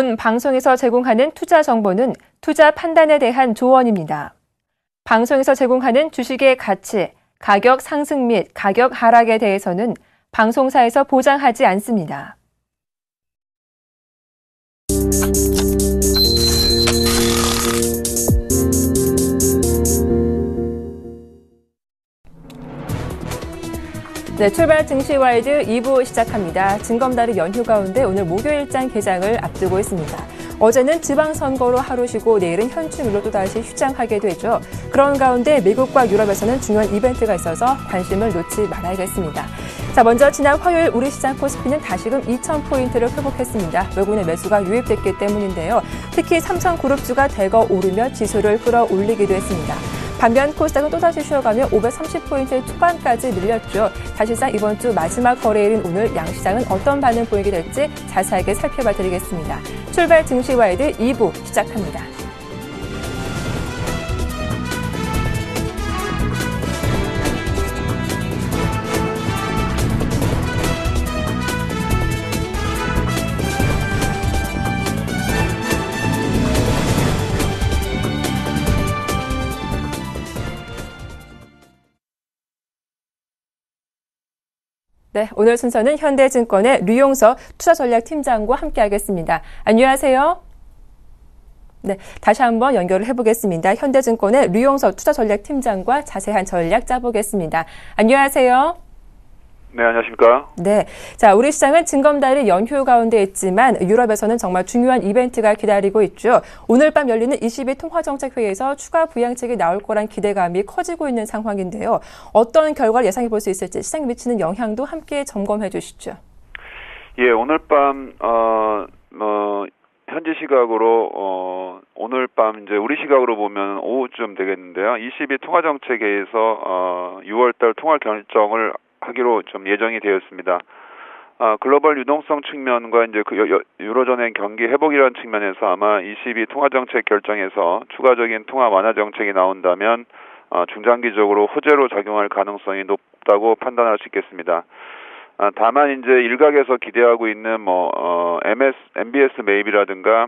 이번 방송에서 제공하는 투자 정보는 투자 판단에 대한 조언입니다. 방송에서 제공하는 주식의 가치, 가격 상승 및 가격 하락에 대해서는 방송사에서 보장하지 않습니다. 네, 출발 증시와이드 2부 시작합니다. 징검다리 연휴 가운데 오늘 목요일장 개장을 앞두고 있습니다. 어제는 지방선거로 하루 쉬고 내일은 현충일로 또다시 휴장하게 되죠. 그런 가운데 미국과 유럽에서는 중요한 이벤트가 있어서 관심을 놓지 말아야겠습니다. 자, 먼저 지난 화요일 우리 시장 코스피는 다시금 2,000포인트를 회복했습니다. 외국인의 매수가 유입됐기 때문인데요. 특히 삼성그룹주가 대거 오르며 지수를 끌어올리기도 했습니다. 반면 코스닥은 또다시 쉬어가며 530포인트 초반까지 밀렸죠. 사실상 이번 주 마지막 거래일인 오늘 양시장은 어떤 반응 보이게 될지 자세하게 살펴봐 드리겠습니다. 출발 증시와이드 2부 시작합니다. 네, 오늘 순서는 현대증권의 류용서 투자전략팀장과 함께하겠습니다. 안녕하세요. 네, 다시 한번 연결을 해보겠습니다. 현대증권의 류용서 투자전략팀장과 자세한 전략 짜보겠습니다. 안녕하세요. 네, 안녕하십니까. 네, 자, 우리 시장은 징검다리 연휴 가운데 있지만 유럽에서는 정말 중요한 이벤트가 기다리고 있죠. 오늘 밤 열리는 22 통화정책회의에서 추가 부양책이 나올 거란 기대감이 커지고 있는 상황인데요. 어떤 결과를 예상해 볼 수 있을지 시장에 미치는 영향도 함께 점검해 주시죠. 예, 오늘 밤 현지 시각으로 오늘 밤 이제 우리 시각으로 보면 오후쯤 되겠는데요. 22 통화정책회의에서 6월달 통화 결정을 하기로 좀 예정이 되었습니다. 글로벌 유동성 측면과 이제 유로존의 경기 회복이라는 측면에서 아마 22 통화정책 결정에서 추가적인 통화 완화 정책이 나온다면 중장기적으로 호재로 작용할 가능성이 높다고 판단할 수 있겠습니다. 다만 이제 일각에서 기대하고 있는 MBS 매입이라든가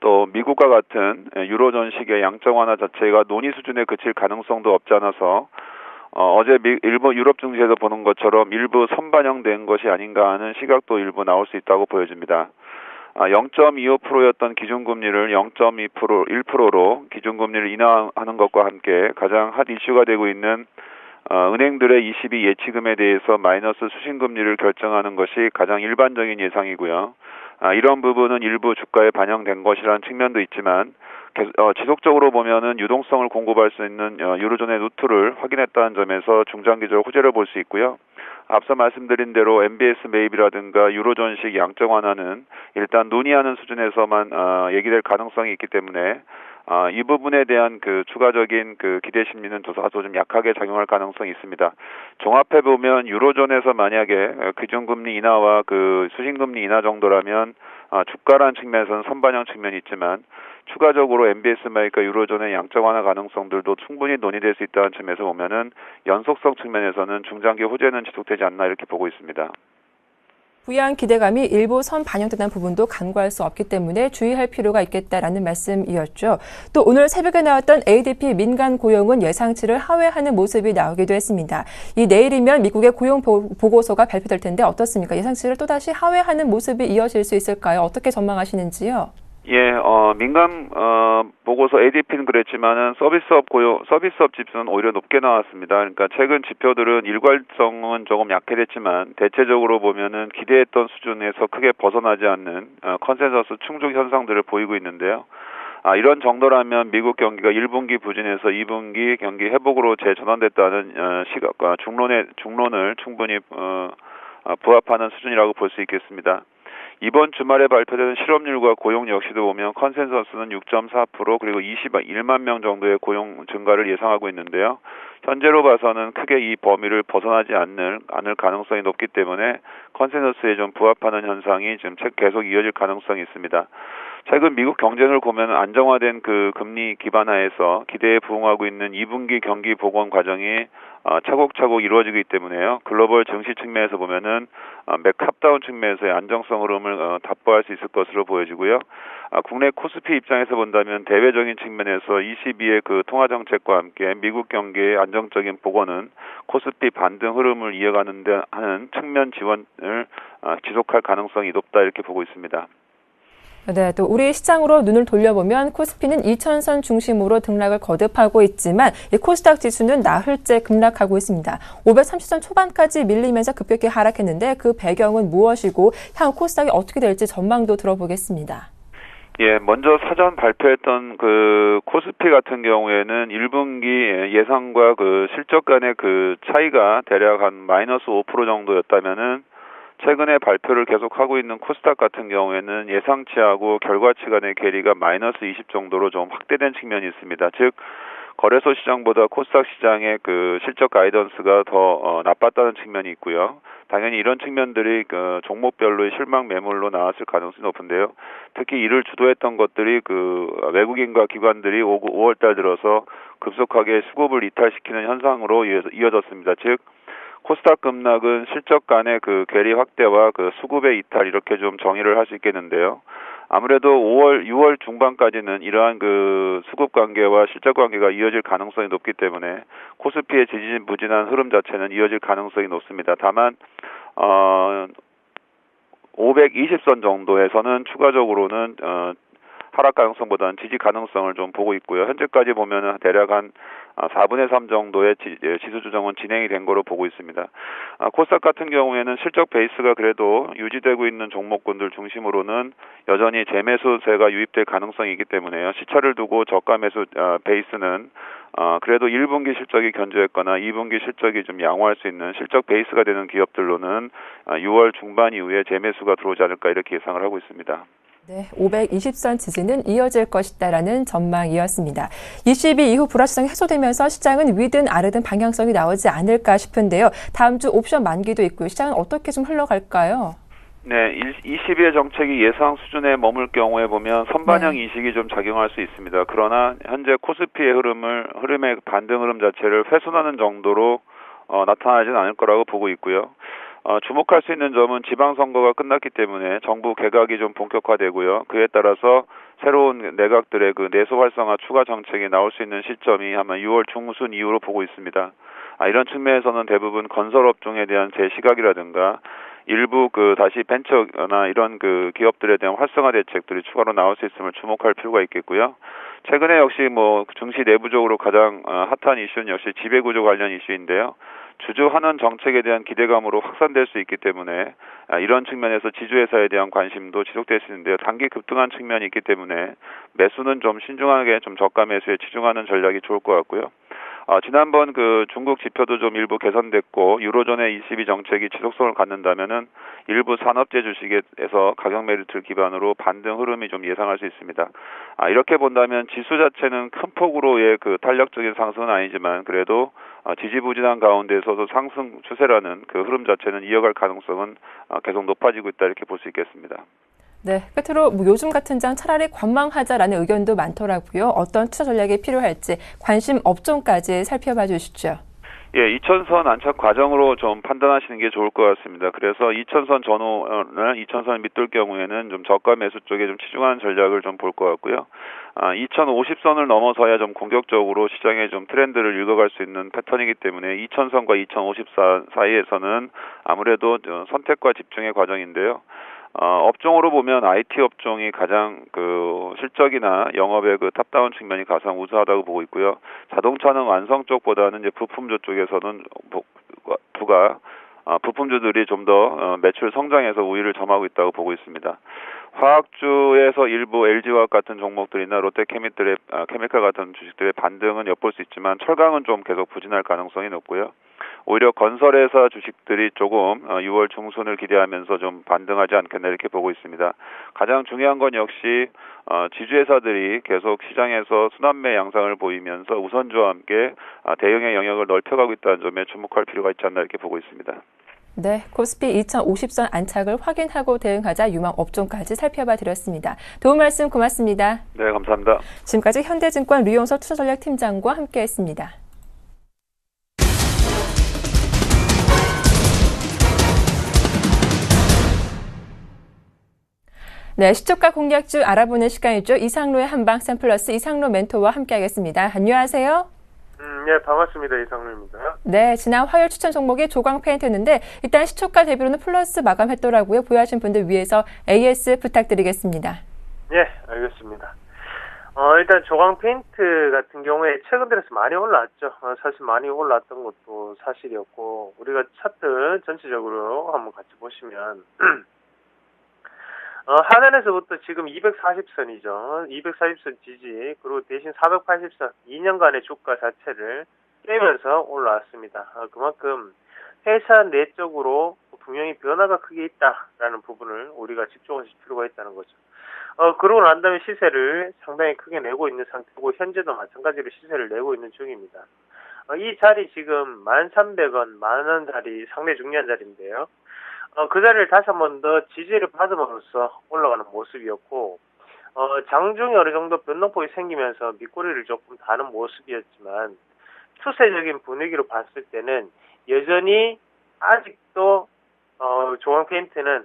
또 미국과 같은 유로존식의 양적 완화 자체가 논의 수준에 그칠 가능성도 없지 않아서 어제 일부 유럽 증시에서 보는 것처럼 일부 선반영된 것이 아닌가 하는 시각도 일부 나올 수 있다고 보여집니다. 0.25%였던 기준금리를 0.2%, 1%로 기준금리를 인하하는 것과 함께 가장 핫 이슈가 되고 있는 은행들의 22 예치금에 대해서 마이너스 수신금리를 결정하는 것이 가장 일반적인 예상이고요. 이런 부분은 일부 주가에 반영된 것이라는 측면도 있지만 지속적으로 보면은 유동성을 공급할 수 있는 유로존의 루트를 확인했다는 점에서 중장기적 호재를 볼 수 있고요. 앞서 말씀드린 대로 MBS 매입이라든가 유로존식 양적 완화는 일단 논의하는 수준에서만 얘기될 가능성이 있기 때문에 이 부분에 대한 그 추가적인 그 기대 심리는 다소 좀 약하게 작용할 가능성이 있습니다. 종합해 보면 유로존에서 만약에 기준금리 인하와 그 수신금리 인하 정도라면 주가라는 측면에서는 선반영 측면이 있지만 추가적으로 MBS 매입과 유로존의 양적 완화 가능성들도 충분히 논의될 수 있다는 점에서 보면은 연속성 측면에서는 중장기 호재는 지속되지 않나 이렇게 보고 있습니다. 부양 기대감이 일부 선 반영되는 부분도 간과할 수 없기 때문에 주의할 필요가 있겠다라는 말씀이었죠. 또 오늘 새벽에 나왔던 ADP 민간 고용은 예상치를 하회하는 모습이 나오기도 했습니다. 이 내일이면 미국의 고용 보고서가 발표될 텐데 어떻습니까? 예상치를 또다시 하회하는 모습이 이어질 수 있을까요? 어떻게 전망하시는지요? 예, 민간 보고서 ADP는 그랬지만은 서비스업 지수는 오히려 높게 나왔습니다. 그러니까 최근 지표들은 일괄성은 조금 약해졌지만 대체적으로 보면은 기대했던 수준에서 크게 벗어나지 않는 컨센서스 충족 현상들을 보이고 있는데요. 이런 정도라면 미국 경기가 1분기 부진에서 2분기 경기 회복으로 재전환됐다는 시각과 중론을 충분히 부합하는 수준이라고 볼 수 있겠습니다. 이번 주말에 발표되는 실업률과 고용 역시도 보면 컨센서스는 6.4% 그리고 21만 명 정도의 고용 증가를 예상하고 있는데요. 현재로 봐서는 크게 이 범위를 벗어나지 않을 가능성이 높기 때문에 컨센서스에 좀 부합하는 현상이 지금 계속 이어질 가능성이 있습니다. 최근 미국 경쟁을 보면 안정화된 그 금리 기반하에서 기대에 부응하고 있는 2분기 경기 복원 과정이 차곡차곡 이루어지기 때문에요. 글로벌 증시 측면에서 보면은 맥탑다운 측면에서의 안정성 흐름을 답보할 수 있을 것으로 보여지고요. 국내 코스피 입장에서 본다면 대외적인 측면에서 ECB의 그 통화 정책과 함께 미국 경기의 안정적인 복원은 코스피 반등 흐름을 이어가는 데 하는 측면 지원을 지속할 가능성이 높다 이렇게 보고 있습니다. 네, 또 우리 시장으로 눈을 돌려보면 코스피는 2000선 중심으로 등락을 거듭하고 있지만 이 코스닥 지수는 나흘째 급락하고 있습니다. 530선 초반까지 밀리면서 급격히 하락했는데 그 배경은 무엇이고 향후 코스닥이 어떻게 될지 전망도 들어보겠습니다. 예, 먼저 사전 발표했던 그 코스피 같은 경우에는 1분기 예상과 그 실적 간의 그 차이가 대략 한 마이너스 5% 정도였다면은 최근에 발표를 계속하고 있는 코스닥 같은 경우에는 예상치하고 결과치 간의 괴리가 마이너스 20 정도로 좀 확대된 측면이 있습니다. 즉 거래소 시장보다 코스닥 시장의 그 실적 가이던스가 더 나빴다는 측면이 있고요. 당연히 이런 측면들이 그 종목별로의 실망 매물로 나왔을 가능성이 높은데요. 특히 이를 주도했던 것들이 그 외국인과 기관들이 5월달 들어서 급속하게 수급을 이탈시키는 현상으로 이어졌습니다. 즉 코스닥 급락은 실적 간의 그 괴리 확대와 그 수급의 이탈 이렇게 좀 정의를 할 수 있겠는데요. 아무래도 6월 중반까지는 이러한 그 수급 관계와 실적 관계가 이어질 가능성이 높기 때문에 코스피의 지지부진한 흐름 자체는 이어질 가능성이 높습니다. 다만 520선 정도에서는 추가적으로는 하락 가능성보다는 지지 가능성을 좀 보고 있고요. 현재까지 보면은 대략 한 4분의 3 정도의 지수 조정은 진행이 된 거로 보고 있습니다. 코스닥 같은 경우에는 실적 베이스가 그래도 유지되고 있는 종목군들 중심으로는 여전히 재매수세가 유입될 가능성이 있기 때문에요. 시차를 두고 저가 매수 베이스는 그래도 1분기 실적이 견조했거나 2분기 실적이 좀 양호할 수 있는 실적 베이스가 되는 기업들로는 6월 중반 이후에 재매수가 들어오지 않을까 이렇게 예상을 하고 있습니다. 네, 520선 지지는 이어질 것이다라는 전망이었습니다. 22 이후 불확실성이 해소되면서 시장은 위든 아래든 방향성이 나오지 않을까 싶은데요. 다음 주 옵션 만기도 있고요. 시장은 어떻게 좀 흘러갈까요? 네, 22의 정책이 예상 수준에 머물 경우에 보면 선반영 이식이 좀 작용할 수 있습니다. 그러나 현재 코스피의 흐름의 반등 흐름 자체를 훼손하는 정도로 나타나지는 않을 거라고 보고 있고요. 주목할 수 있는 점은 지방선거가 끝났기 때문에 정부 개각이 좀 본격화되고요. 그에 따라서 새로운 내각들의 그 내수 활성화 추가 정책이 나올 수 있는 시점이 아마 6월 중순 이후로 보고 있습니다. 이런 측면에서는 대부분 건설업종에 대한 재시각이라든가 일부 그 다시 벤처나 이런 그 기업들에 대한 활성화 대책들이 추가로 나올 수 있음을 주목할 필요가 있겠고요. 최근에 역시 뭐 증시 내부적으로 가장 핫한 이슈는 역시 지배구조 관련 이슈인데요. 주주환원 정책에 대한 기대감으로 확산될 수 있기 때문에 이런 측면에서 지주회사에 대한 관심도 지속될 수 있는데요. 단기 급등한 측면이 있기 때문에 매수는 좀 신중하게 좀 저가 매수에 치중하는 전략이 좋을 것 같고요. 지난번 그 중국 지표도 좀 일부 개선됐고 유로존의 ECB 정책이 지속성을 갖는다면은 일부 산업재 주식에서 가격 메리트를 기반으로 반등 흐름이 좀 예상할 수 있습니다. 이렇게 본다면 지수 자체는 큰 폭으로의 그 탄력적인 상승은 아니지만 그래도 지지부진한 가운데서도 상승 추세라는 그 흐름 자체는 이어갈 가능성은 계속 높아지고 있다 이렇게 볼 수 있겠습니다. 네, 끝으로 요즘 같은 장 차라리 관망하자라는 의견도 많더라고요. 어떤 투자 전략이 필요할지 관심 업종까지 살펴봐 주시죠. 예, 2000선 안착 과정으로 좀 판단하시는 게 좋을 것 같습니다. 그래서 2000선 전후나 2000선 밑돌 경우에는 좀 저가 매수 쪽에 좀 치중하는 전략을 좀 볼 것 같고요. 2050선을 넘어서야 좀 공격적으로 시장의 좀 트렌드를 읽어갈 수 있는 패턴이기 때문에 2000선과 2054 사이에서는 아무래도 선택과 집중의 과정인데요. 업종으로 보면 IT 업종이 가장 그 실적이나 영업의 그 탑다운 측면이 가장 우수하다고 보고 있고요. 자동차는 완성 쪽보다는 이제 부품주 쪽에서는 부품주들이 좀 더 매출 성장에서 우위를 점하고 있다고 보고 있습니다. 화학주에서 일부 LG화학 같은 종목들이나 롯데케미칼 같은 주식들의 반등은 엿볼 수 있지만 철강은 좀 계속 부진할 가능성이 높고요. 오히려 건설회사 주식들이 조금 6월 중순을 기대하면서 좀 반등하지 않겠나 이렇게 보고 있습니다. 가장 중요한 건 역시 지주회사들이 계속 시장에서 순환매 양상을 보이면서 우선주와 함께 대응의 영역을 넓혀가고 있다는 점에 주목할 필요가 있지 않나 이렇게 보고 있습니다. 네, 코스피 2050선 안착을 확인하고 대응하자 유망 업종까지 살펴봐 드렸습니다. 도움 말씀 고맙습니다. 네, 감사합니다. 지금까지 현대증권 류용석 투자전략팀장과 함께했습니다. 네, 시초가 공략주 알아보는 시간이죠. 이상로의 한방 샘플러스 이상로 멘토와 함께하겠습니다. 안녕하세요. 네, 반갑습니다. 이상로입니다. 네, 지난 화요일 추천 종목이 조광 페인트였는데 일단 시초가 대비로는 플러스 마감했더라고요. 보유하신 분들 위해서 AS 부탁드리겠습니다. 네, 알겠습니다. 일단 조광 페인트 같은 경우에 최근 들어서 많이 올라왔죠. 사실 많이 올라왔던 것도 사실이었고, 우리가 차트 전체적으로 한번 같이 보시면 하단에서부터 지금 240선이죠. 240선 지지, 그리고 대신 480선, 2년간의 주가 자체를 깨면서 올라왔습니다. 그만큼 회사 내적으로 분명히 변화가 크게 있다라는 부분을 우리가 집중하실 필요가 있다는 거죠. 그러고 난 다음에 시세를 상당히 크게 내고 있는 상태고, 현재도 마찬가지로 시세를 내고 있는 중입니다. 이 자리 지금 1,300원, 만원 자리 상당히 중요한 자리인데요. 그 자리를 다시 한 번 더 지지를 받음으로써 올라가는 모습이었고, 장중에 어느 정도 변동폭이 생기면서 밑꼬리를 조금 다는 모습이었지만, 추세적인 분위기로 봤을 때는 여전히 아직도 조광 페인트는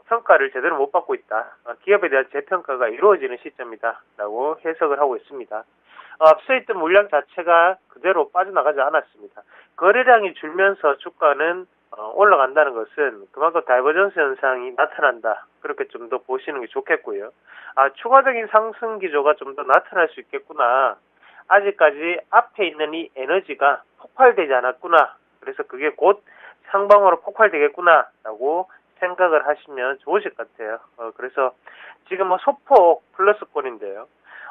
평가를 제대로 못 받고 있다. 기업에 대한 재평가가 이루어지는 시점이다라고 해석을 하고 있습니다. 앞서 있던 물량 자체가 그대로 빠져나가지 않았습니다. 거래량이 줄면서 주가는 올라간다는 것은 그만큼 다이버전스 현상이 나타난다. 그렇게 좀 더 보시는 게 좋겠고요. 추가적인 상승 기조가 좀 더 나타날 수 있겠구나. 아직까지 앞에 있는 이 에너지가 폭발되지 않았구나. 그래서 그게 곧 상방으로 폭발되겠구나. 라고 생각을 하시면 좋으실 것 같아요. 그래서 지금 소폭 플러스권인데요.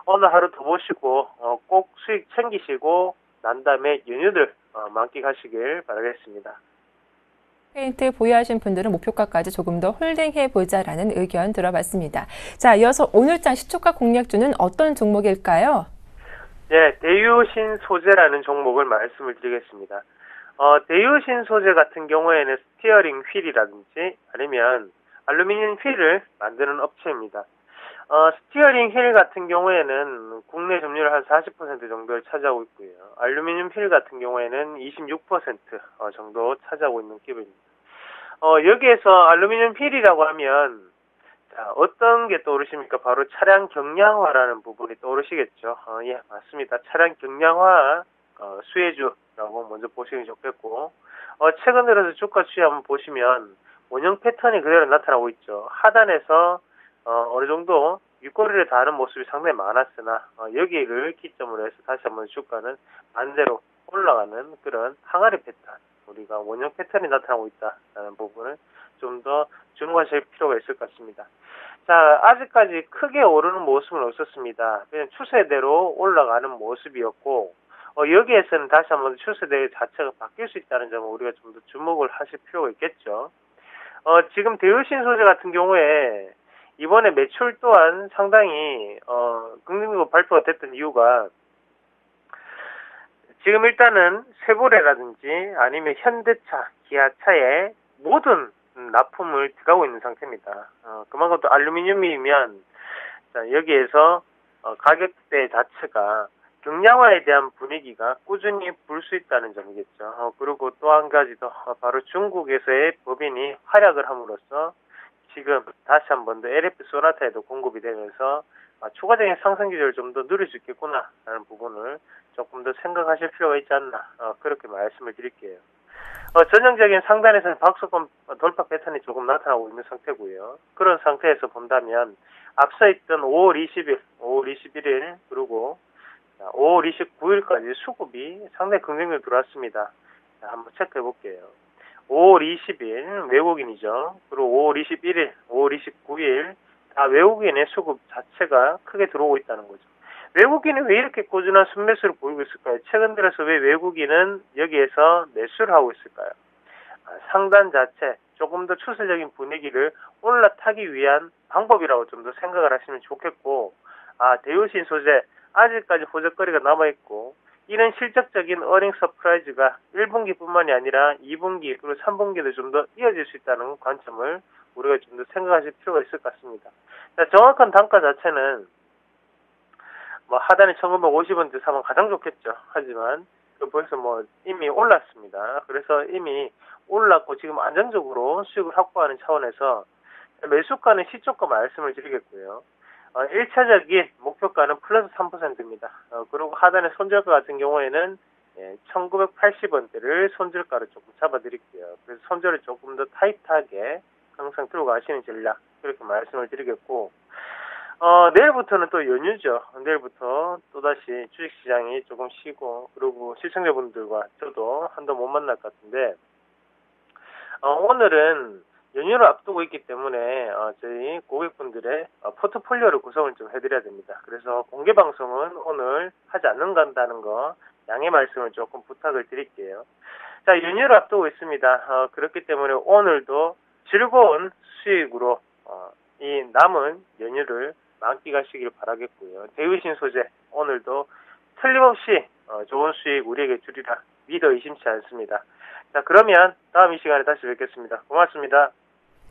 오늘 하루 더 보시고 꼭 수익 챙기시고 난 다음에 연휴들 만끽하시길 바라겠습니다. 페인트 보유하신 분들은 목표가까지 조금 더 홀딩해보자라는 의견 들어봤습니다. 자, 이어서 오늘장 시초가 공략주는 어떤 종목일까요? 네, 대유신 소재라는 종목을 말씀을 드리겠습니다. 대유신 소재 같은 경우에는 스티어링 휠이라든지 아니면 알루미늄 휠을 만드는 업체입니다. 스티어링 휠 같은 경우에는 국내 점유율 한 40% 정도를 차지하고 있고요. 알루미늄 휠 같은 경우에는 26% 정도 차지하고 있는 기업입니다. 여기에서 알루미늄 휠이라고 하면 어떤 게 떠오르십니까? 바로 차량 경량화라는 부분이 떠오르시겠죠. 예, 맞습니다. 차량 경량화 수혜주라고 먼저 보시면 좋겠고, 최근 들어서 주가 추이 한번 보시면 원형 패턴이 그대로 나타나고 있죠. 하단에서 어느 정도 윗꼬리를 다는 모습이 상당히 많았으나 여기를 기점으로 해서 다시 한번 주가는 반대로 올라가는 그런 항아리 패턴, 우리가 원형 패턴이 나타나고 있다는 부분을 좀 더 주목하실 필요가 있을 것 같습니다. 자, 아직까지 크게 오르는 모습은 없었습니다. 그냥 추세대로 올라가는 모습이었고, 여기에서는 다시 한번 추세대 자체가 바뀔 수 있다는 점을 우리가 좀 더 주목을 하실 필요가 있겠죠. 지금 대유신 소재 같은 경우에 이번에 매출 또한 상당히 긍정적으로 발표가 됐던 이유가, 지금 일단은 쉐보레라든지 아니면 현대차, 기아차에 모든 납품을 들어가고 있는 상태입니다. 그만큼 또 알루미늄이면 여기에서 가격대 자체가 경량화에 대한 분위기가 꾸준히 불 수 있다는 점이겠죠. 그리고 또 한 가지 더, 바로 중국에서의 법인이 활약을 함으로써 지금 다시 한 번 더 LF 소나타에도 공급이 되면서 추가적인 상승 기조를 좀 더 누릴 수 있겠구나라는 부분을 조금 더 생각하실 필요가 있지 않나, 그렇게 말씀을 드릴게요. 전형적인 상단에서는 박스권 돌파 패턴이 조금 나타나고 있는 상태고요. 그런 상태에서 본다면 앞서 있던 5월 20일, 5월 21일, 그리고 5월 29일까지 수급이 상당히 긍정적으로 들어왔습니다. 자, 한번 체크해 볼게요. 5월 20일 외국인이죠. 그리고 5월 21일, 5월 29일 다 외국인의 수급 자체가 크게 들어오고 있다는 거죠. 외국인은 왜 이렇게 꾸준한 순매수를 보이고 있을까요? 최근 들어서 왜 외국인은 여기에서 매수를 하고 있을까요? 상단 자체, 조금 더 추세적인 분위기를 올라타기 위한 방법이라고 좀 더 생각을 하시면 좋겠고, 대유신 소재, 아직까지 호재거리가 남아있고, 이런 실적적인 어닝 서프라이즈가 1분기뿐만이 아니라 2분기 그리고 3분기도 좀 더 이어질 수 있다는 관점을 우리가 좀 더 생각하실 필요가 있을 것 같습니다. 자, 정확한 단가 자체는 뭐 하단에 1950원대 사면 가장 좋겠죠. 하지만 벌써 뭐 이미 올랐습니다. 그래서 이미 올랐고 지금 안정적으로 수익을 확보하는 차원에서 매수가는 시초가 말씀을 드리겠고요. 1차적인 목표가는 플러스 3%입니다. 그리고 하단의 손절가 같은 경우에는 1980원대를 손절가로 조금 잡아드릴게요. 그래서 손절을 조금 더 타이트하게 항상 들고 가시는 전략 그렇게 말씀을 드리겠고 내일부터는 또 연휴죠. 내일부터 또다시 주식시장이 조금 쉬고 그리고 시청자분들과 저도 한동 못 만날 것 같은데 오늘은 연휴를 앞두고 있기 때문에 저희 고객분들의 포트폴리오를 구성을 좀 해드려야 됩니다. 그래서 공개 방송은 오늘 하지 않는다는 거 양해 말씀을 조금 부탁을 드릴게요. 자, 연휴를 앞두고 있습니다. 그렇기 때문에 오늘도 즐거운 수익으로 이 남은 연휴를 만끽하시길 바라겠고요. 대유신 소재 오늘도 틀림없이 좋은 수익 우리에게 주리라 믿어 의심치 않습니다. 자, 그러면 다음 이 시간에 다시 뵙겠습니다. 고맙습니다.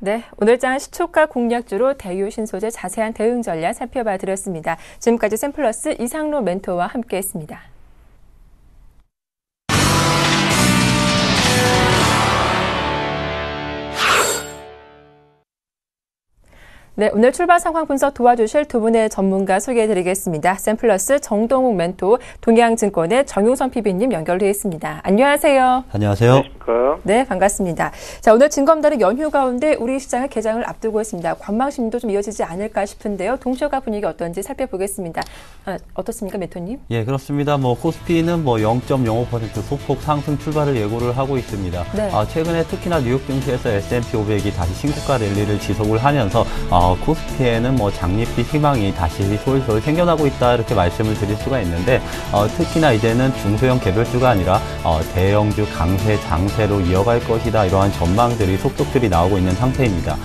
네, 오늘장 시초가 공략주로 대유신소재 자세한 대응 전략 살펴봐 드렸습니다. 지금까지 샘플러스 이상로 멘토와 함께했습니다. 네, 오늘 출발 상황 분석 도와주실 두 분의 전문가 소개해드리겠습니다. 샘플러스 정동욱 멘토, 동양증권의 정용선 PB님 연결되어 있습니다. 안녕하세요. 안녕하세요. 안녕하십니까. 네, 반갑습니다. 자, 오늘 증검달은 연휴 가운데 우리 시장의 개장을 앞두고 있습니다. 관망심도 좀 이어지지 않을까 싶은데요. 동시가 분위기 어떤지 살펴보겠습니다. 어떻습니까, 멘토님? 예, 그렇습니다. 코스피는 0.05% 소폭 상승 출발을 예고를 하고 있습니다. 네. 최근에 특히나 뉴욕 증시에서 S&P 500이 다시 신고가 랠리를 지속을 하면서 코스피에는 장립비 희망이 다시 솔솔 생겨나고 있다 이렇게 말씀을 드릴 수가 있는데 특히나 이제는 중소형 개별주가 아니라 대형주 강세 장세로 이어갈 것이다 이러한 전망들이 속속들이 나오고 있는 상태입니다.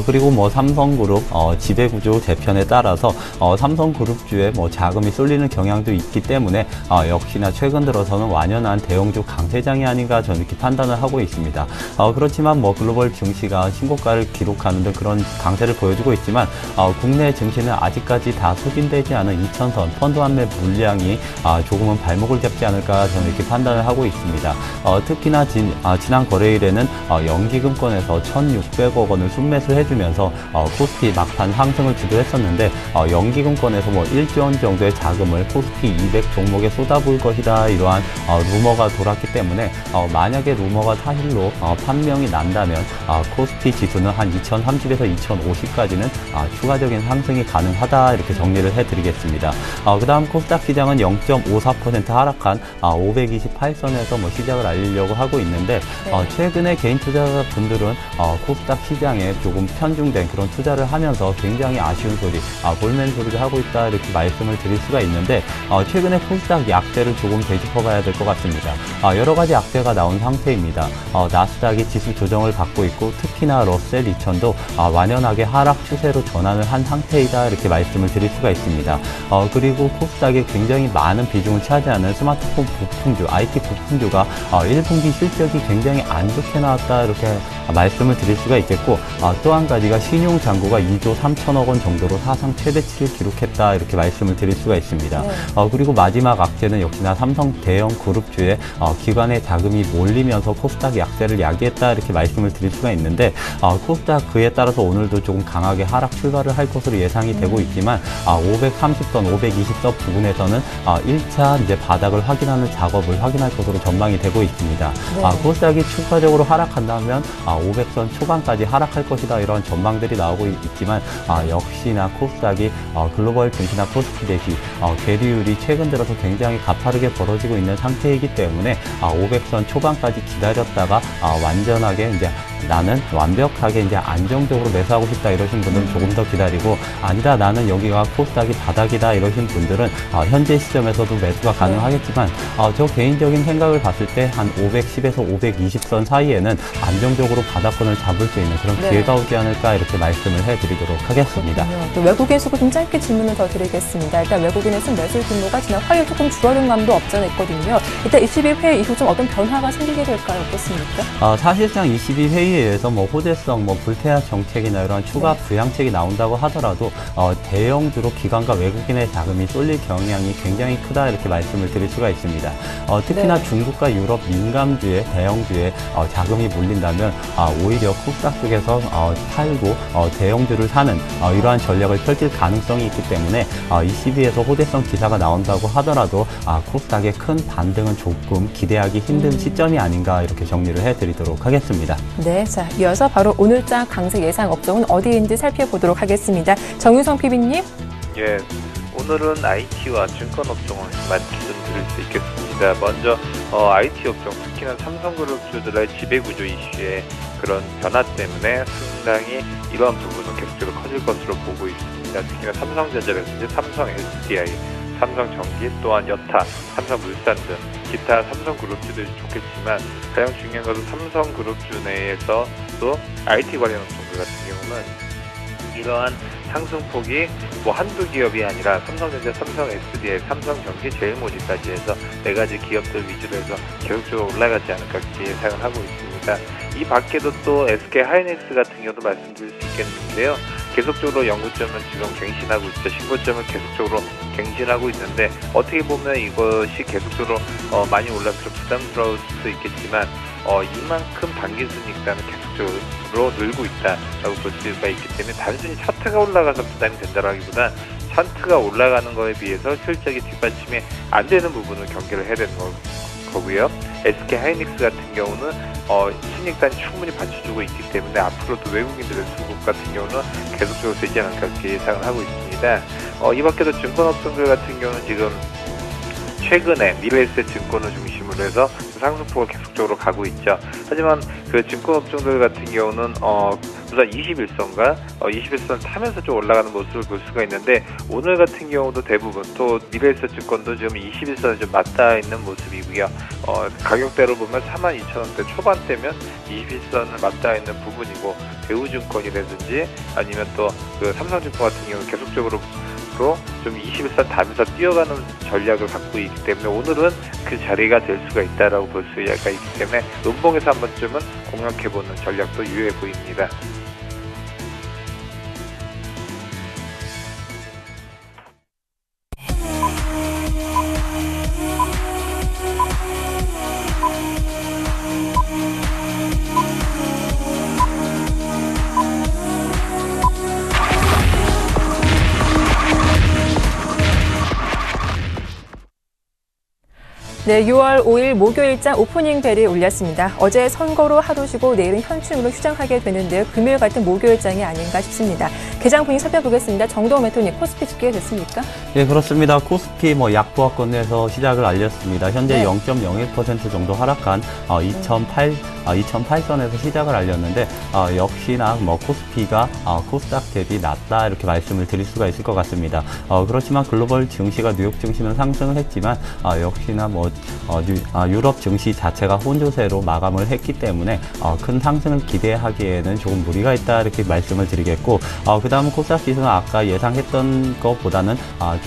그리고 삼성그룹 지배구조 재편에 따라서 삼성그룹주에 자금이 쏠리는 경향도 있기 때문에 역시나 최근 들어서는 완연한 대형주 강세장이 아닌가 저는 이렇게 판단을 하고 있습니다. 그렇지만 글로벌 증시가 신고가를 기록하는 등 그런 강세를 보여주고 있지만 국내 증시는 아직까지 다 소진되지 않은 2000선 펀드 환매 물량이 조금은 발목을 잡지 않을까 저는 이렇게 판단을 하고 있습니다. 특히나 지난 거래일에는 연기금권에서 1,600억 원을 순매수를 해주면서 코스피 막판 상승을 주도했었는데 연기금권에서 1조 원 정도의 자금을 코스피 200 종목에 쏟아부을 것이다 이러한 루머가 돌았기 때문에 만약에 루머가 사실로 판명이 난다면 코스피 지수는 한 2030에서 2050까지는 추가적인 상승이 가능하다 이렇게 정리를 해드리겠습니다. 그 다음 코스닥 시장은 0.54% 하락한 528선에서 시작을 알리려고 하고 있는데 최근에 개인 투자자분들은 코스닥 시장에 조금 편중된 그런 투자를 하면서 굉장히 아쉬운 소리, 볼멘 소리를 하고 있다 이렇게 말씀을 드릴 수가 있는데 최근에 코스닥 약세를 조금 되짚어봐야 될 것 같습니다. 여러 가지 약세가 나온 상태입니다. 나스닥이 지수 조정을 받고 있고 특히나 러셀 2000도 완연하게 하락 추세로 전환을 한 상태이다 이렇게 말씀을 드릴 수가 있습니다. 그리고 코스닥에 굉장히 많은 비중을 차지하는 스마트폰 부품주, IT 부품주가 1분기 실적이 굉장히 안 좋게 나왔다 이렇게 말씀을 드릴 수가 있겠고 또 한 가지가 신용잔고가 2조 3천억 원 정도로 사상 최대치를 기록했다 이렇게 말씀을 드릴 수가 있습니다. 네. 그리고 마지막 악재는 역시나 삼성 대형 그룹주에 기관의 자금이 몰리면서 코스닥 약세를 야기했다 이렇게 말씀을 드릴 수가 있는데 코스닥 그에 따라서 오늘도 조금 강하게 하락 출발을 할 것으로 예상이 되고 있지만 530선, 520선 부분에서는 1차 이제 바닥을 확인하는 작업을 확인할 것으로 전망이 되고 있습니다. 네. 코스닥이 추가적으로 하락한다면 500선 초반까지 하락할 것이다 이런 전망들이 나오고 있지만 역시나 코스닥이 글로벌 증시나 코스피 대비 괴리율이 최근 들어서 굉장히 가파르게 벌어지고 있는 상태이기 때문에 500선 초반까지 기다렸다가 완전하게 이제 나는 완벽하게 이제 안정적으로 매수하고 싶다 이러신 분들은 조금 더 기다리고, 아니다 나는 여기가 코스닥이 바닥이다 이러신 분들은 현재 시점에서도 매수가 가능하겠지만, 저 개인적인 생각을 봤을 때 한 510에서 520선 사이에는 안정적으로 바닥권을 잡을 수 있는 그런 네. 기회가 오지 않을까 이렇게 말씀을 해드리도록 하겠습니다. 또 외국인 수급 좀 짧게 질문을 더 드리겠습니다. 일단 외국인의 순매수 규모가 지난 화요일 조금 줄어든 감도 없지 않아 있거든요. 일단 22회 이후 좀 어떤 변화가 생기게 될까요? 어떻습니까? 사실상 22회의에서 뭐 호재성, 뭐 불태아 정책이나 이런 추가 부양책이 나온다고 하더라도 대형주로 기관과 외국인의 자금이 쏠릴 경향이 굉장히 크다 이렇게 말씀을 드릴 수가 있습니다. 특히나 네. 중국과 유럽 민감주에 대형주에 자금이 몰린다면 오히려 코스닥 쪽에서 팔고 대형주를 사는 이러한 전략을 펼칠 가능성이 있기 때문에 22에서 호재성 기사가 나온다고 하더라도 코스닥의 큰 반등은 조금 기대하기 힘든 시점이 아닌가 이렇게 정리를 해드리도록 하겠습니다. 네, 자 이어서 바로 오늘자 강세 예상 업종은 어디인지 살펴보도록 하겠습니다. 정유성 PB님. 예, 오늘은 IT와 증권 업종을 말씀드릴 수 있겠습니다. 먼저 IT 업종, 특히나 삼성그룹주들의 지배구조 이슈의 그런 변화 때문에 상당히 이러한 부분은 계속적으로 커질 것으로 보고 있습니다. 특히나 삼성전자라든지 삼성 SDI, 삼성전기 또한 여타, 삼성물산 등 기타 삼성그룹주들이 좋겠지만 가장 중요한 것은 삼성그룹주 내에서도 IT 관련 업종들 같은 경우는 이러한 상승폭이 뭐 한두 기업이 아니라 삼성전자, 삼성 SDI, 삼성전기, 제일모직까지 해서 4가지 기업들 위주로 해서 계속적으로 올라가지 않을까 예상을 하고 있습니다. 이 밖에도 또 SK하이닉스 같은 경우도 말씀드릴 수 있겠는데요. 계속적으로 연구점을 지금 갱신하고 있죠. 신고점을 계속적으로 갱신하고 있는데 어떻게 보면 이것이 계속적으로 많이 올라서 부담스러울 수도 있겠지만 이만큼 단기순이익단은 계속적으로 늘고 있다라고 볼 수가 있기 때문에 단순히 차트가 올라가서 부담이 된다라기보단 차트가 올라가는 거에 비해서 실적이 뒷받침이 안 되는 부분을 경계를 해야 되는 거고요. SK하이닉스 같은 경우는 순이익단이 충분히 받쳐주고 있기 때문에 앞으로도 외국인들의 수급 같은 경우는 계속적으로 되지 않을까 이렇게 예상을 하고 있습니다. 이 밖에도 증권업종들 같은 경우는 지금 최근에 미래에셋 증권을 중심으로 해서 상승폭을 계속적으로 가고 있죠. 하지만 그 증권업종들 같은 경우는 우선 21선과 21선 타면서 좀 올라가는 모습을 볼 수가 있는데 오늘 같은 경우도 대부분 또 미래에셋 증권도 지금 21선에 좀 맞닿아 있는 모습이고요. 가격대로 보면 42,000원대 초반대면 21선을 맞닿아 있는 부분이고 대우증권이라든지 아니면 또 그 삼성증권 같은 경우 계속적으로 좀 21선 타면서 뛰어가는 전략을 갖고 있기 때문에 오늘은 그 자리가 될 수가 있다라고 볼 수가 있기 때문에 음봉에서 한 번쯤은 공략해보는 전략도 유효해 보입니다. 네, 6월 5일 목요일장 오프닝 벨이 울렸습니다. 어제 선거로 하루 쉬고 내일은 현충으로 휴장하게 되는데요. 금요일 같은 목요일장이 아닌가 싶습니다. 개장 분위기 살펴보겠습니다. 정도호 매토님, 코스피 집계가 됐습니까? 네, 그렇습니다. 코스피 약보합권 내에서 시작을 알렸습니다. 현재 네. 0.01% 정도 하락한 2008선에서 시작을 알렸는데 역시나 코스피가 코스닥 대비 낮다 이렇게 말씀을 드릴 수가 있을 것 같습니다. 그렇지만 글로벌 증시가 뉴욕 증시는 상승을 했지만 역시나 유럽 증시 자체가 혼조세로 마감을 했기 때문에 큰 상승을 기대하기에는 조금 무리가 있다 이렇게 말씀을 드리겠고, 그 다음 코스닥 지수는 아까 예상했던 것보다는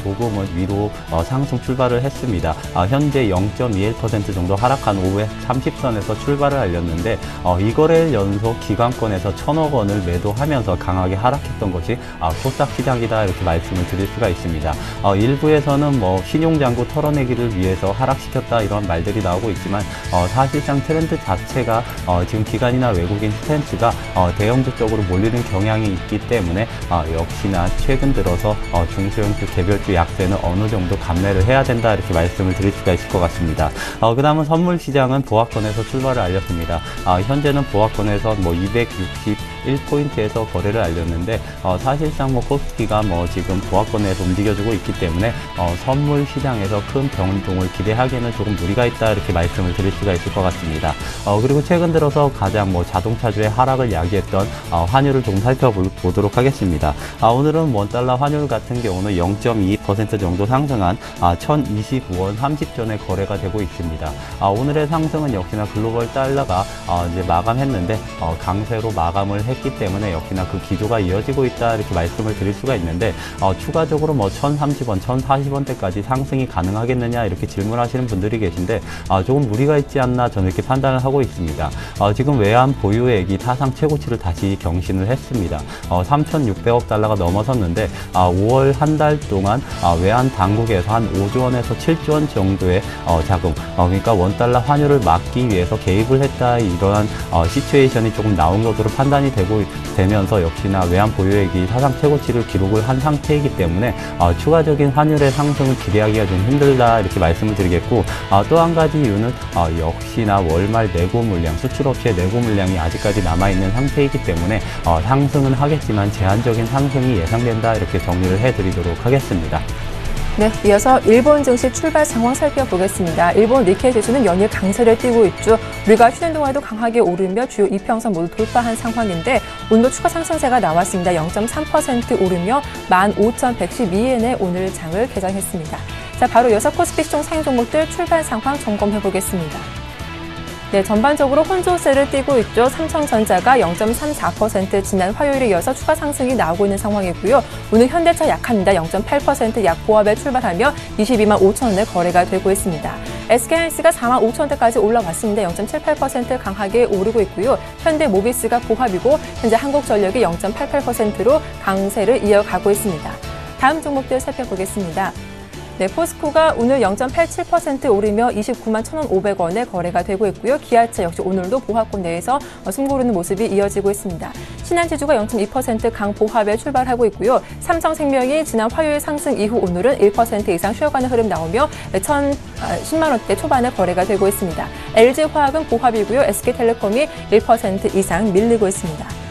조금은 위로 상승 출발을 했습니다. 현재 0.21% 정도 하락한 530선에서 출발을 알렸는데 이거를 연속 기관권에서 1,000억 원을 매도하면서 강하게 하락했던 것이 코스닥 시장이다 이렇게 말씀을 드릴 수가 있습니다. 일부에서는 신용장구 털어내기를 위해서 하락시켰다 이런 말들이 나오고 있지만 사실상 트렌드 자체가 지금 기관이나 외국인 스탠스가 대형주 쪽으로 몰리는 경향이 있기 때문에 역시나 최근 들어서 중소형주 개별주 약세는 어느 정도 감내를 해야 된다 이렇게 말씀을 드릴 수가 있을 것 같습니다. 그 다음은 선물 시장은 보합권에서 출발을 알렸습니다. 현재는 보합권에서 261포인트에서 거래를 알렸는데 사실상 코스피가 지금 보합권에서 움직여주고 있기 때문에 선물 시장에서 큰 변동을 기대하기는 하기에는 조금 무리가 있다 이렇게 말씀을 드릴 수가 있을 것 같습니다. 그리고 최근 들어서 가장 자동차주의 하락을 야기했던 환율을 조금 살펴보도록 하겠습니다. 오늘은 원달러 환율 같은 경우는 0.22% 정도 상승한 1025원 30전에 거래가 되고 있습니다. 오늘의 상승은 역시나 글로벌 달러가 이제 마감했는데 강세로 마감을 했기 때문에 역시나 그 기조가 이어지고 있다 이렇게 말씀을 드릴 수가 있는데 추가적으로 1030원, 1040원대까지 상승이 가능하겠느냐 이렇게 질문하시는 분들이 계신데 조금 무리가 있지 않나 저는 이렇게 판단을 하고 있습니다. 지금 외환 보유액이 사상 최고치를 다시 경신을 했습니다. 3,600억 달러가 넘어섰는데 5월 한 달 동안 외환 당국에서 한 5조 원에서 7조 원 정도의 자금, 그러니까 원달러 환율을 막기 위해서 개입을 했다 이러한 시츄에이션이 조금 나온 것으로 판단이 되면서 역시나 외환 보유액이 사상 최고치를 기록을 한 상태이기 때문에 추가적인 환율의 상승을 기대하기가 좀 힘들다 이렇게 말씀을 드리겠고, 또 한 가지 이유는 역시나 월말 내고 물량, 수출업체의 내고 물량이 아직까지 남아있는 상태이기 때문에 상승은 하겠지만 제한적인 상승이 예상된다 이렇게 정리를 해드리도록 하겠습니다. 네, 이어서 일본 증시 출발 상황 살펴보겠습니다. 일본 니케이 지수는 연일 강세를 띠고 있죠. 우리가 쉬는 동안에도 강하게 오르며 주요 이평선 모두 돌파한 상황인데 오늘도 추가 상승세가 나왔습니다. 0.3% 오르며 15,112엔에 오늘 장을 개장했습니다. 자, 바로 이어서 코스피 시총 상위 종목들 출발 상황 점검해 보겠습니다. 네, 전반적으로 혼조세를 띠고 있죠. 삼성전자가 0.34% 지난 화요일에 이어서 추가 상승이 나오고 있는 상황이고요. 오늘 현대차 약합니다. 0.8% 약보합에 출발하며 22만 5천 원에 거래가 되고 있습니다. SK하이닉스가 4만 5천 원대까지 올라왔습니다. 0.78% 강하게 오르고 있고요. 현대모비스가 보합이고 현재 한국전력이 0.88%로 강세를 이어가고 있습니다. 다음 종목들 살펴보겠습니다. 네, 포스코가 오늘 0.87% 오르며 29만 1,500원에 거래가 되고 있고요. 기아차 역시 오늘도 보합권 내에서 숨고르는 모습이 이어지고 있습니다. 신한지주가 0.2% 강보합에 출발하고 있고요. 삼성생명이 지난 화요일 상승 이후 오늘은 1% 이상 쉬어가는 흐름 나오며 10만 원대 초반에 거래가 되고 있습니다. LG화학은 보합이고요. SK텔레콤이 1% 이상 밀리고 있습니다.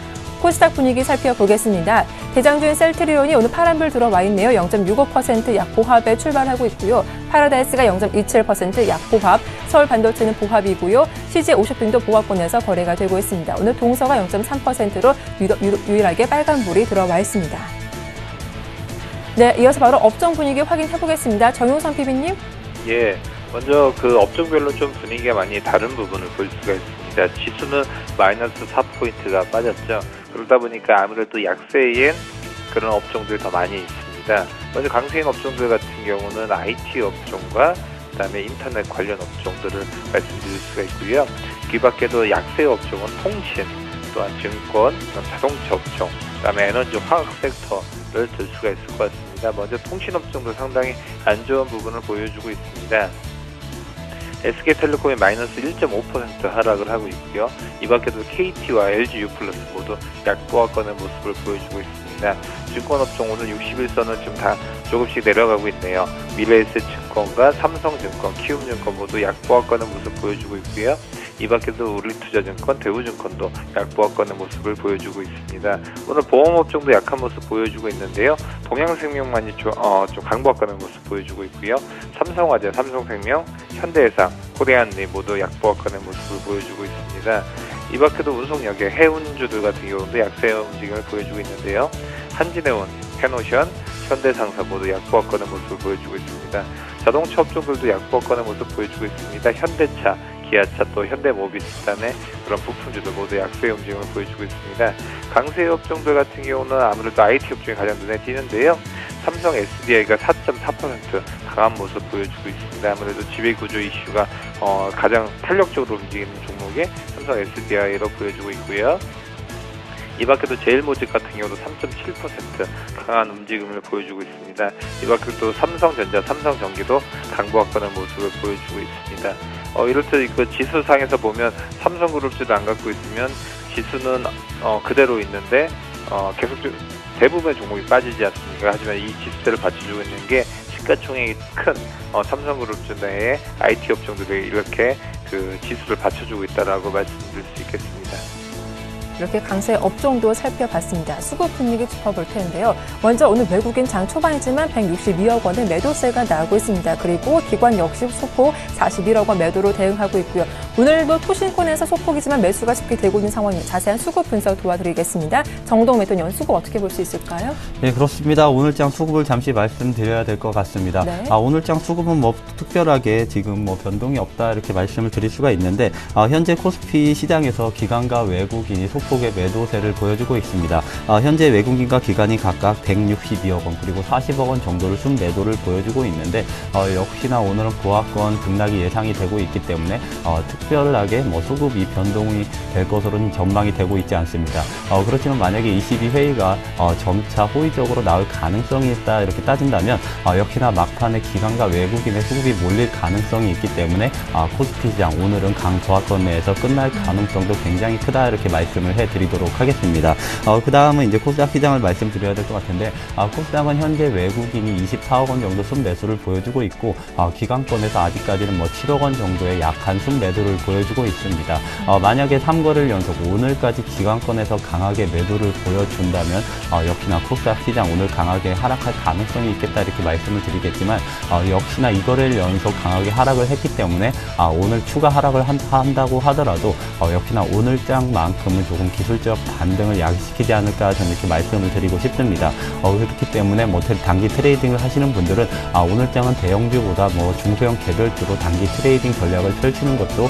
코스닥 분위기 살펴보겠습니다. 대장주인 셀트리온이 오늘 파란불 들어와 있네요. 0.65% 약보합에 출발하고 있고요. 파라다이스가 0.27% 약보합, 서울반도체는 보합이고요. CJ50등도 보합권에서 거래가 되고 있습니다. 오늘 동서가 0.3%로 유일하게 빨간불이 들어와 있습니다. 네, 이어서 바로 업종 분위기 확인해 보겠습니다. 정용선 PB님. 예, 먼저 그 업종별로 좀 분위기가 많이 다른 부분을 볼 수가 있습니다. 지수는 마이너스 4포인트가 빠졌죠. 그러다 보니까 아무래도 약세인 그런 업종들이 더 많이 있습니다. 먼저 강세인 업종들 같은 경우는 IT 업종과 그다음에 인터넷 관련 업종들을 말씀드릴 수가 있고요. 그 밖에도 약세 업종은 통신, 또한 증권, 자동차 업종, 그다음에 에너지 화학 섹터를 들 수가 있을 것 같습니다. 먼저 통신 업종도 상당히 안 좋은 부분을 보여주고 있습니다. SK텔레콤이 마이너스 1.5% 하락을 하고 있고요. 이 밖에도 KT와 LGU 플러스 모두 약보합권의 모습을 보여주고 있습니다. 증권업종 오늘 60일선은 지금 다 조금씩 내려가고 있네요. 미래에셋증권과 삼성증권, 키움증권 모두 약보합권의 모습 보여주고 있고요. 이 밖에도 우리투자증권, 대우증권도 약보합권의 모습을 보여주고 있습니다. 오늘 보험업종도 약한 모습 보여주고 있는데요. 동양생명만이 좀 강보합권의 모습 보여주고 있고요. 삼성화재, 삼성생명, 현대해상, 코리안리 모두 약보합권의 모습을 보여주고 있습니다. 이 밖에도 운송역의 해운주들 같은 경우도 약세 움직임을 보여주고 있는데요. 한진해운, 캐노션, 현대상사 모두 약보합권의 모습을 보여주고 있습니다. 자동차 업종들도 약보합권의 모습 보여주고 있습니다. 현대차, 기아차, 또 현대모비스, 그다음에 그런 부품주들 모두 약세 움직임을 보여주고 있습니다. 강세 업종들 같은 경우는 아무래도 IT 업종이 가장 눈에 띄는데요. 삼성 SDI가 4.4% 강한 모습 보여주고 있습니다. 아무래도 지배구조 이슈가 가장 탄력적으로 움직이는 종목에 삼성 SDI로 보여주고 있고요. 이 밖에도 제일모직 같은 경우도 3.7% 강한 움직임을 보여주고 있습니다. 이 밖에도 삼성전자, 삼성전기도 강보합권의 모습을 보여주고 있습니다. 이럴 때 그 지수상에서 보면 삼성그룹주도 안 갖고 있으면 지수는 그대로 있는데 계속 대부분의 종목이 빠지지 않습니까? 하지만 이 지수세를 받쳐주고 있는 게 시가총액이 큰 삼성그룹주 내의 IT 업종들이 이렇게 그 지수를 받쳐주고 있다라고 말씀드릴 수 있겠습니다. 이렇게 강세 업종도 살펴봤습니다. 수급 분위기 짚어볼 텐데요. 먼저 오늘 외국인 장 초반이지만 162억 원의 매도세가 나오고 있습니다. 그리고 기관 역시 소폭 41억 원 매도로 대응하고 있고요. 오늘도 토신권에서 소폭이지만 매수가 집계되고 있는 상황입니다. 자세한 수급 분석 도와드리겠습니다. 정동 매도원 수급 어떻게 볼 수 있을까요? 네, 그렇습니다. 오늘장 수급을 잠시 말씀드려야 될 것 같습니다. 네. 오늘장 수급은 뭐 특별하게 지금 뭐 변동이 없다 이렇게 말씀을 드릴 수가 있는데 현재 코스피 시장에서 기관과 외국인이 소폭의 매도세를 보여주고 있습니다. 현재 외국인과 기관이 각각 162억 원 그리고 40억 원 정도를 순매도를 보여주고 있는데 역시나 오늘은 보합권 등락이 예상이 되고 있기 때문에 특별하게 뭐 수급이 변동이 될 것으로는 전망이 되고 있지 않습니다. 그렇지만 만약에 22회의가 점차 호의적으로 나올 가능성이 있다 이렇게 따진다면 역시나 막판에 기관과 외국인의 수급이 몰릴 가능성이 있기 때문에 코스피 시장 오늘은 강저하권 내에서 끝날 가능성도 굉장히 크다 이렇게 말씀을 해드리도록 하겠습니다. 그 다음은 이제 코스닥 시장을 말씀드려야 될 것 같은데 코스닥은 현재 외국인이 24억 원 정도 순매수를 보여주고 있고 기관권에서 아직까지는 뭐 7억 원 정도의 약한 순매도를 보여주고 있습니다. 만약에 3거래일 연속 오늘까지 기관권에서 강하게 매도를 보여준다면 역시나 코스닥 시장 오늘 강하게 하락할 가능성이 있겠다 이렇게 말씀을 드리겠지만 역시나 2거래일 연속 강하게 하락을 했기 때문에 오늘 추가 하락을 한다고 하더라도 역시나 오늘장만큼은 조금 기술적 반등을 야기시키지 않을까 저는 이렇게 말씀을 드리고 싶습니다. 그렇기 때문에 뭐 단기 트레이딩을 하시는 분들은 오늘장은 대형주보다 뭐 중소형 개별주로 단기 트레이딩 전략을 펼치는 것도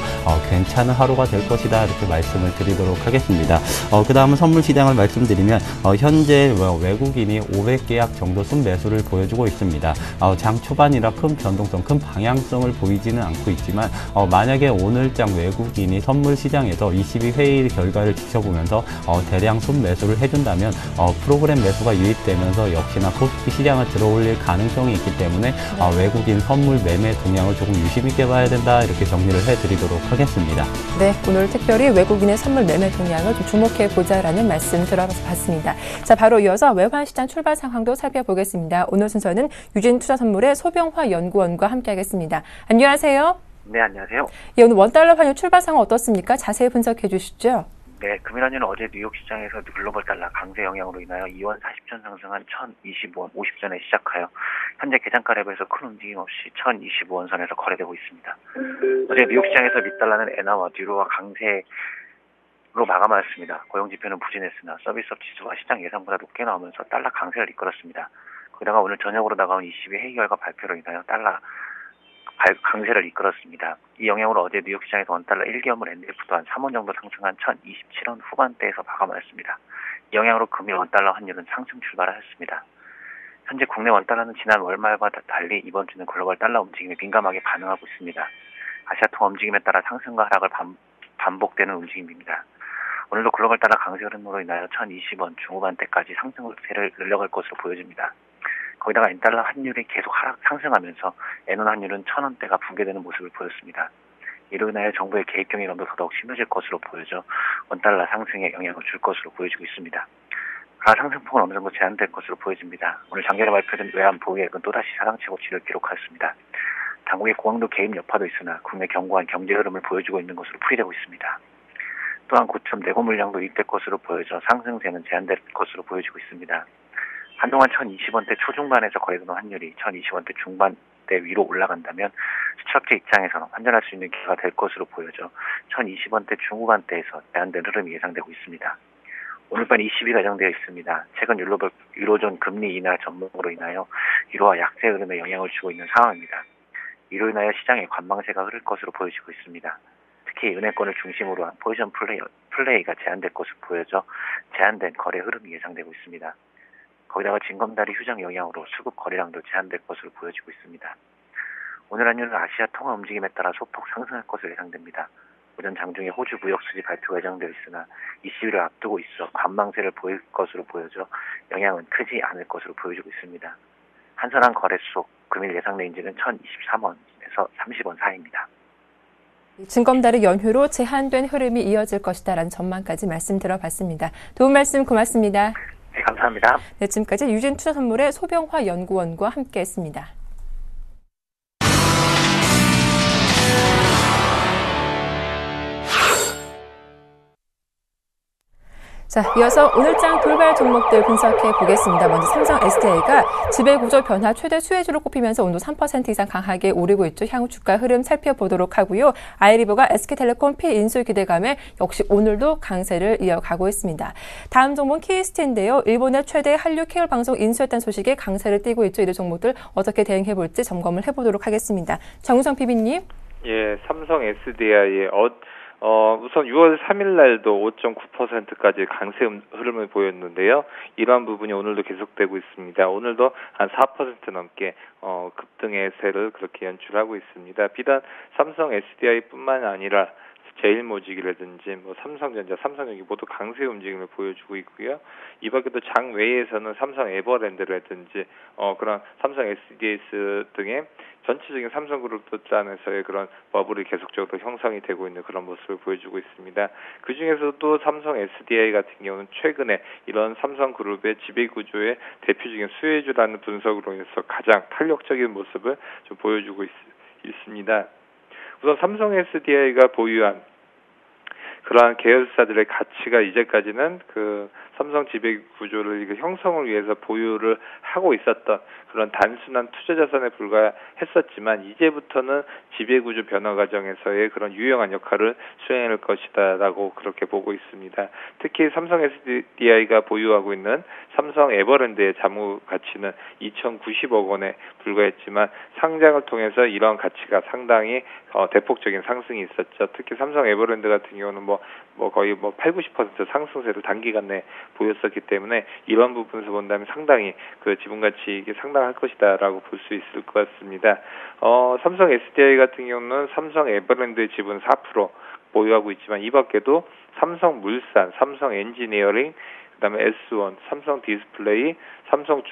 괜찮은 하루가 될 것이다 이렇게 말씀을 드리도록 하겠습니다. 그 다음은 선물 시장을 말씀드리면 현재 외국인이 500계약 정도 순매수를 보여주고 있습니다. 장 초반이라 큰 변동성, 큰 방향성을 보이지는 않고 있지만 만약에 오늘장 외국인이 선물 시장에서 22회의 결과를 지켜보면서 대량 순매수를 해준다면 프로그램 매수가 유입되면서 역시나 코스피 시장을 들어올릴 가능성이 있기 때문에 외국인 선물 매매 동향을 조금 유심 있게 봐야 된다 이렇게 정리를 해드리도록 하겠습니다. 네, 오늘 특별히 외국인의 선물 매매 동향을 좀 주목해 보자라는 말씀 들어봤습니다. 자, 바로 이어서 외환시장 출발 상황도 살펴보겠습니다. 오늘 순서는 유진투자선물의 소병화 연구원과 함께하겠습니다. 안녕하세요. 네, 안녕하세요. 예, 오늘 원달러 환율 출발 상황 어떻습니까? 자세히 분석해 주시죠. 네, 금일 환율은 어제 뉴욕 시장에서 글로벌 달러 강세 영향으로 인하여 2원 40전 상승한 1,025원 50전에 시작하여 현재 계장가 레벨에서 큰 움직임 없이 1,025원 선에서 거래되고 있습니다. 어제 뉴욕 시장에서 밑달러는 엔화와 유로와 강세로 마감하였습니다. 고용지표는 부진했으나 서비스업 지수가 시장 예상보다 높게 나오면서 달러 강세를 이끌었습니다. 거기다가 오늘 저녁으로 다가온 22 회의 결과 발표로 인하여 달러 강세를 이끌었습니다. 이 영향으로 어제 뉴욕 시장에서 원달러 1개월물 NDF 또한 3원 정도 상승한 1,027원 후반대에서 마감하였습니다. 이 영향으로 금일 원달러 환율은 상승 출발하였습니다. 현재 국내 원달러는 지난 월말과 달리 이번 주는 글로벌 달러 움직임에 민감하게 반응하고 있습니다. 아시아 통화 움직임에 따라 상승과 하락을 반복되는 움직임입니다. 오늘도 글로벌 달러 강세 흐름으로 인하여 1,020원 중후반대까지 상승세를 늘려갈 것으로 보여집니다. 거기다가 엔달러 환율이 계속 상승하면서 엔원 환율은 1,000원대가 붕괴되는 모습을 보였습니다. 이로 인하여 정부의 개입 경이론도 더더욱 심해질 것으로 보여져 원달러 상승에 영향을 줄 것으로 보여지고 있습니다. 상승폭은 어느 정도 제한될 것으로 보여집니다. 오늘 장기로 발표된 외환 보유액은 또다시 사상 최고치를 기록하였습니다. 당국의 고강도 개입 여파도 있으나 국내 견고한 경제 흐름을 보여주고 있는 것으로 풀이되고 있습니다. 또한 고점 내고 물량도 유입될 것으로 보여져 상승세는 제한될 것으로 보여지고 있습니다. 한동안 1,020원대 초중반에서 거래되는 환율이 1,020원대 중반대 위로 올라간다면 수출업체 입장에서는 환전할 수 있는 기회가 될 것으로 보여져 1,020원대 중후반대에서 제한된 흐름이 예상되고 있습니다. 오늘 밤 20일 예정되어 있습니다. 최근 유로존 금리 인하 전망으로 인하여 유로와 약세 흐름에 영향을 주고 있는 상황입니다. 이로 인하여 시장의 관망세가 흐를 것으로 보여지고 있습니다. 특히 은행권을 중심으로 한 포지션 플레이가 제한될 것으로 보여져 제한된 거래 흐름이 예상되고 있습니다. 거기다가 징검다리 휴장 영향으로 수급 거래량도 제한될 것으로 보여지고 있습니다. 오늘 환율은 아시아 통화 움직임에 따라 소폭 상승할 것으로 예상됩니다. 오전 장중에 호주 무역 수지 발표가 예정되어 있으나 20일을 앞두고 있어 관망세를 보일 것으로 보여져 영향은 크지 않을 것으로 보여지고 있습니다. 한선한 거래 속 금일 예상 레인지는 1,023원에서 30원 사이입니다. 증검다리 연휴로 제한된 흐름이 이어질 것이다라는 전망까지 말씀 들어봤습니다. 도움 말씀 고맙습니다. 네, 감사합니다. 네, 지금까지 유진투자선물의 소병화 연구원과 함께했습니다. 자, 이어서 오늘장 돌발 종목들 분석해 보겠습니다. 먼저 삼성 SDI가 지배구조 변화 최대 수혜주로 꼽히면서 오늘 3% 이상 강하게 오르고 있죠. 향후 주가 흐름 살펴보도록 하고요. 아이리버가 SK텔레콤 피인수 기대감에 역시 오늘도 강세를 이어가고 있습니다. 다음 종목은 K스트인데요. 일본의 최대 한류 케이블 방송 인수했다는 소식에 강세를 띠고 있죠. 이 종목들 어떻게 대응해 볼지 점검을 해보도록 하겠습니다. 정우성 PB님. 예, 삼성 SDI의 우선 6월 3일 날도 5.9%까지 강세 흐름을 보였는데요. 이러한 부분이 오늘도 계속되고 있습니다. 오늘도 한 4% 넘게 급등의 세를 그렇게 연출하고 있습니다. 비단 삼성 SDI뿐만 아니라 제일모직이라든지 삼성전자, 삼성전기 모두 강세 움직임을 보여주고 있고요. 이 밖에도 장 외에서는 삼성 에버랜드라든지 그런 삼성 SDS 등의 전체적인 삼성그룹 안에서의 그런 버블이 계속적으로 형성이 되고 있는 그런 모습을 보여주고 있습니다. 그 중에서도 삼성 SDI 같은 경우는 최근에 이런 삼성그룹의 지배구조의 대표적인 수혜주라는 분석으로 해서 가장 탄력적인 모습을 좀 보여주고 있습니다. 우선 삼성 SDI가 보유한 그러한 계열사들의 가치가 이제까지는 그 삼성 지배 구조를 형성을 위해서 보유를 하고 있었던 그런 단순한 투자 자산에 불과했었지만 이제부터는 지배 구조 변화 과정에서의 그런 유용한 역할을 수행할 것이다라고 그렇게 보고 있습니다. 특히 삼성 SDI가 보유하고 있는 삼성 에버랜드의 자무 가치는 2,090억 원에 불과했지만 상장을 통해서 이러한 가치가 상당히 대폭적인 상승이 있었죠. 특히 삼성 에버랜드 같은 경우는 거의 80-90% 상승세를 단기간 내에 보였었기 때문에 이런 부분에서 본다면 상당히 그 지분 가치가 상당할 것이다라고 볼 수 있을 것 같습니다. 삼성 SDI 같은 경우는 삼성 에버랜드의 지분 4% 보유하고 있지만 이 밖에도 삼성물산, 삼성 엔지니어링, 그다음에 S1, 삼성 디스플레이, 삼성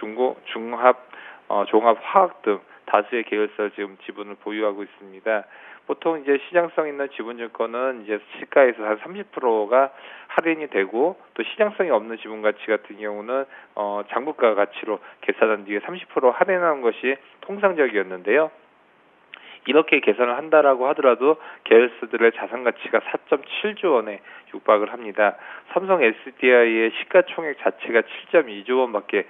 종합화학 등 다수의 계열사 지금 지분을 보유하고 있습니다. 보통 이제 시장성 있는 지분증권은 이제 시가에서 한 30%가 할인이 되고 또 시장성이 없는 지분 가치 같은 경우는 장부가 가치로 계산한 뒤에 30% 할인하는 것이 통상적이었는데요. 이렇게 계산을 한다라고 하더라도 계열사들의 자산 가치가 4.7조 원에 육박을 합니다. 삼성 SDI의 시가총액 자체가 7.2조 원밖에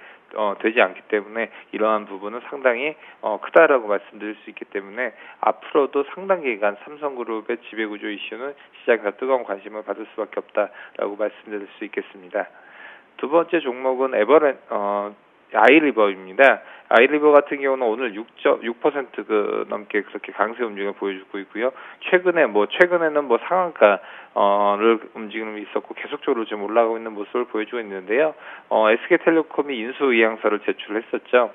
되지 않기 때문에 이러한 부분은 상당히 크다라고 말씀드릴 수 있기 때문에 앞으로도 상당 기간 삼성그룹의 지배구조 이슈는 시장에서 뜨거운 관심을 받을 수밖에 없다라고 말씀드릴 수 있겠습니다. 두 번째 종목은 아이리버입니다. 아이리버 같은 경우는 오늘 6% 넘게 그렇게 강세 움직임을 보여주고 있고요. 최근에는 상한가를 움직임이 있었고 계속적으로 지금 올라가고 있는 모습을 보여주고 있는데요. SK텔레콤이 인수 의향서를 제출했었죠.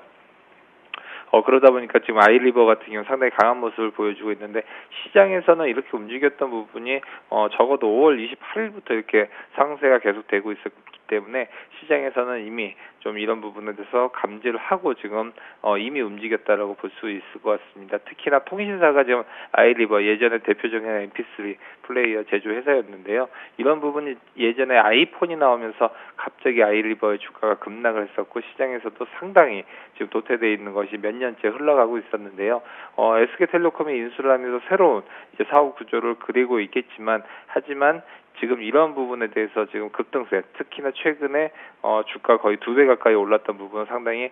그러다 보니까 지금 아이리버 같은 경우 상당히 강한 모습을 보여주고 있는데 시장에서는 이렇게 움직였던 부분이 적어도 5월 28일부터 이렇게 상승세가 계속되고 있었기 때문에 시장에서는 이미 좀 이런 부분에 대해서 감지를 하고 지금 이미 움직였다라고 볼 수 있을 것 같습니다. 특히나 통신사가 지금 아이리버 예전에 대표적인 MP3 플레이어 제조 회사였는데요. 이런 부분이 예전에 아이폰이 나오면서 갑자기 아이리버의 주가가 급락을 했었고 시장에서도 상당히 지금 도태되어 있는 것이 몇 년째 흘러가고 있었는데요. SK텔레콤이 인수를 하면서 새로운 이제 사업 구조를 그리고 있겠지만 하지만 지금 이런 부분에 대해서 지금 급등세, 특히나 최근에 주가 거의 2배 가까이 올랐던 부분은 상당히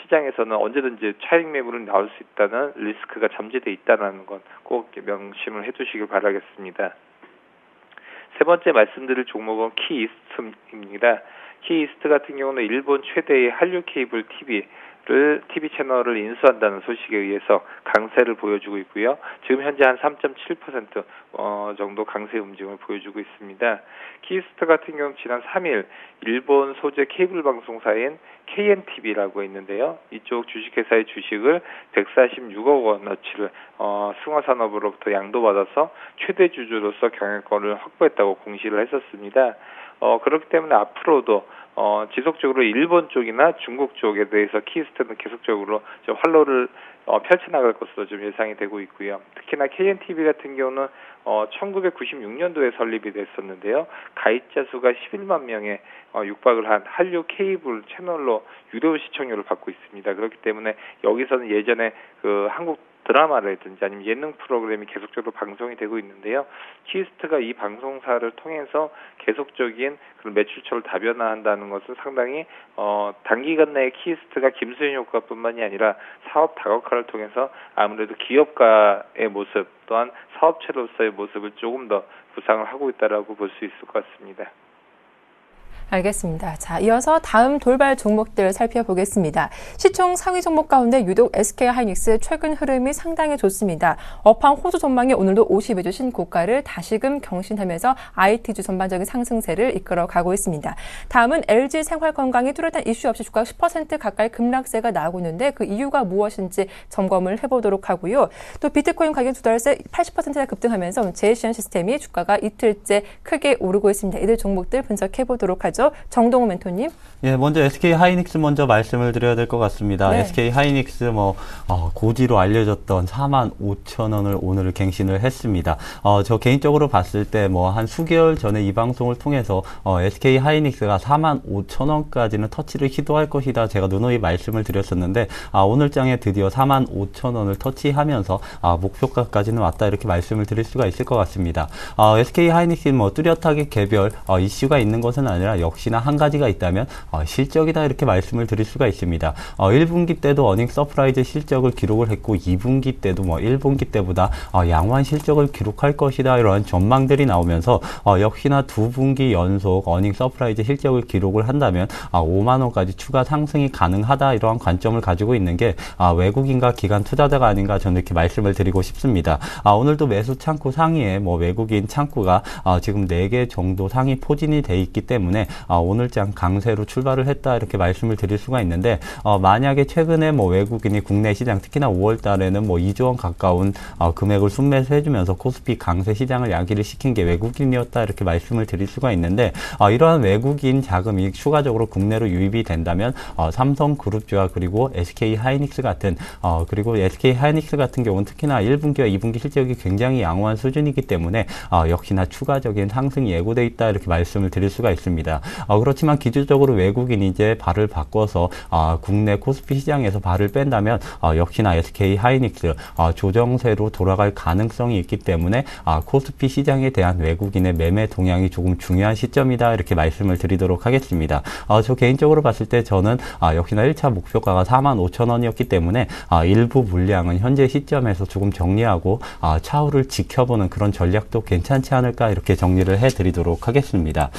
시장에서는 언제든지 차익 매물은 나올 수 있다는 리스크가 잠재되어 있다는 건 꼭 명심을 해두시길 바라겠습니다. 세 번째 말씀드릴 종목은 키이스트입니다. 키이스트 같은 경우는 일본 최대의 한류 케이블 TV 채널을 인수한다는 소식에 의해서 강세를 보여주고 있고요. 지금 현재 한 3.7% 정도 강세 움직임을 보여주고 있습니다. 키이스트 같은 경우는 지난 3일 일본 소재 케이블 방송사인 KNTV라고 있는데요. 이쪽 주식회사의 주식을 146억 원어치를 승화산업으로부터 양도받아서 최대 주주로서 경영권을 확보했다고 공시를 했었습니다. 그렇기 때문에 앞으로도 지속적으로 일본 쪽이나 중국 쪽에 대해서 키이스트는 계속적으로 활로를 펼쳐나갈 것으로 좀 예상이 되고 있고요. 특히나 KNTV 같은 경우는 1996년도에 설립이 됐었는데요. 가입자 수가 11만 명에 육박을 한 한류 케이블 채널로 유료 시청료를 받고 있습니다. 그렇기 때문에 여기서는 예전에 그 한국 드라마라든지 아니면 예능 프로그램이 계속적으로 방송이 되고 있는데요. 퀴스트가 이 방송사를 통해서 계속적인 그런 매출처를 다변화한다는 것은 상당히 단기간 내에 퀴스트가 김수현 효과뿐만이 아니라 사업 다각화를 통해서 아무래도 기업가의 모습 또한 사업체로서의 모습을 조금 더 구상을 하고 있다라고 볼 수 있을 것 같습니다. 알겠습니다. 자, 이어서 다음 돌발 종목들 살펴보겠습니다. 시총 상위 종목 가운데 유독 SK하이닉스 최근 흐름이 상당히 좋습니다. 업황 호조 전망이 오늘도 52주 신고가를 다시금 경신하면서 IT주 전반적인 상승세를 이끌어가고 있습니다. 다음은 LG생활건강이 뚜렷한 이슈 없이 주가 10% 가까이 급락세가 나오고 있는데 그 이유가 무엇인지 점검을 해보도록 하고요. 또 비트코인 가격 두 달 새 80%나 급등하면서 제이시언 시스템이 주가가 이틀째 크게 오르고 있습니다. 이들 종목들 분석해보도록 하죠. 정동호 멘토님. 예, 먼저 SK하이닉스 먼저 말씀을 드려야 될 것 같습니다. 네. SK하이닉스 고지로 알려졌던 45,000원을 오늘 갱신을 했습니다. 저 개인적으로 봤을 때 한 수개월 전에 이 방송을 통해서 SK하이닉스가 45,000원까지는 터치를 시도할 것이다. 제가 누누이 말씀을 드렸었는데 오늘 장에 드디어 45,000원을 터치하면서 목표가까지는 왔다 이렇게 말씀을 드릴 수가 있을 것 같습니다. SK하이닉스는 뚜렷하게 개별 이슈가 있는 것은 아니라 역시나 한 가지가 있다면 실적이다 이렇게 말씀을 드릴 수가 있습니다. 1분기 때도 어닝 서프라이즈 실적을 기록을 했고 2분기 때도 1분기 때보다 양호한 실적을 기록할 것이다 이러한 전망들이 나오면서 역시나 2분기 연속 어닝 서프라이즈 실적을 기록을 한다면 5만원까지 추가 상승이 가능하다 이러한 관점을 가지고 있는 게 외국인과 기관 투자자가 아닌가 저는 이렇게 말씀을 드리고 싶습니다. 오늘도 매수 창구 상위에 외국인 창구가 지금 4개 정도 상위 포진이 돼 있기 때문에 오늘장 강세로 출발을 했다 이렇게 말씀을 드릴 수가 있는데 만약에 최근에 외국인이 국내 시장 특히나 5월 달에는 2조 원 가까운 금액을 순매수 해주면서 코스피 강세 시장을 야기를 시킨 게 외국인이었다 이렇게 말씀을 드릴 수가 있는데 이러한 외국인 자금이 추가적으로 국내로 유입이 된다면 삼성그룹주와 그리고 SK하이닉스 같은 경우는 특히나 1분기와 2분기 실적이 굉장히 양호한 수준이기 때문에 역시나 추가적인 상승이 예고돼 있다 이렇게 말씀을 드릴 수가 있습니다. 그렇지만 기술적으로 외국인이 이제 발을 바꿔서 국내 코스피 시장에서 발을 뺀다면 역시나 SK하이닉스 조정세로 돌아갈 가능성이 있기 때문에 코스피 시장에 대한 외국인의 매매 동향이 조금 중요한 시점이다 이렇게 말씀을 드리도록 하겠습니다. 저 개인적으로 봤을 때 저는 역시나 1차 목표가가 45,000원이었기 때문에 일부 물량은 현재 시점에서 조금 정리하고 차후를 지켜보는 그런 전략도 괜찮지 않을까 이렇게 정리를 해드리도록 하겠습니다.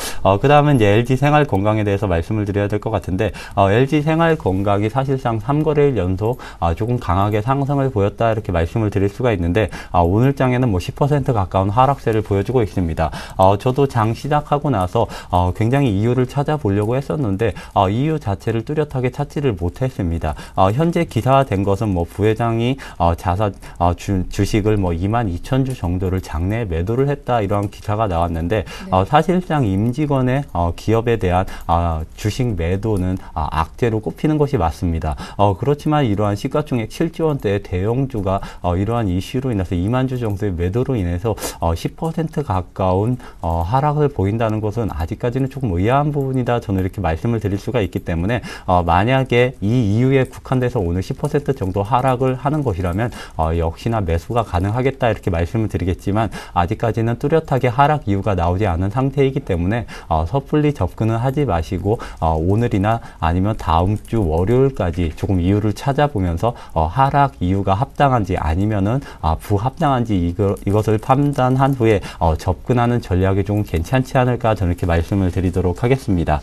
그 다음은 이제 LG생활건강에 대해서 말씀을 드려야 될 것 같은데 LG생활건강이 사실상 3거래일 연속 조금 강하게 상승을 보였다 이렇게 말씀을 드릴 수가 있는데 오늘 장에는 10% 가까운 하락세를 보여주고 있습니다. 저도 장 시작하고 나서 굉장히 이유를 찾아보려고 했었는데 이유 자체를 뚜렷하게 찾지를 못했습니다. 현재 기사화된 것은 부회장이 주식을 22,000주 정도를 장내에 매도를 했다 이러한 기사가 나왔는데 사실상 임직원의 기업에 대한 주식 매도는 악재로 꼽히는 것이 맞습니다. 그렇지만 이러한 시가총액 7조 원대의 대형주가 이러한 이슈로 인해서 2만 주 정도의 매도로 인해서 10% 가까운 하락을 보인다는 것은 아직까지는 조금 의아한 부분이다 저는 이렇게 말씀을 드릴 수가 있기 때문에 만약에 이 이유에 국한돼서 오늘 10% 정도 하락을 하는 것이라면 역시나 매수가 가능하겠다 이렇게 말씀을 드리겠지만 아직까지는 뚜렷하게 하락 이유가 나오지 않은 상태이기 때문에 섣불리 접근은 하지 마시고 오늘이나 아니면 다음 주 월요일까지 조금 이유를 찾아보면서 하락 이유가 합당한지 아니면은 부합당한지 이것을 판단한 후에 접근하는 전략이 좀 괜찮지 않을까 저는 이렇게 말씀을 드리도록 하겠습니다.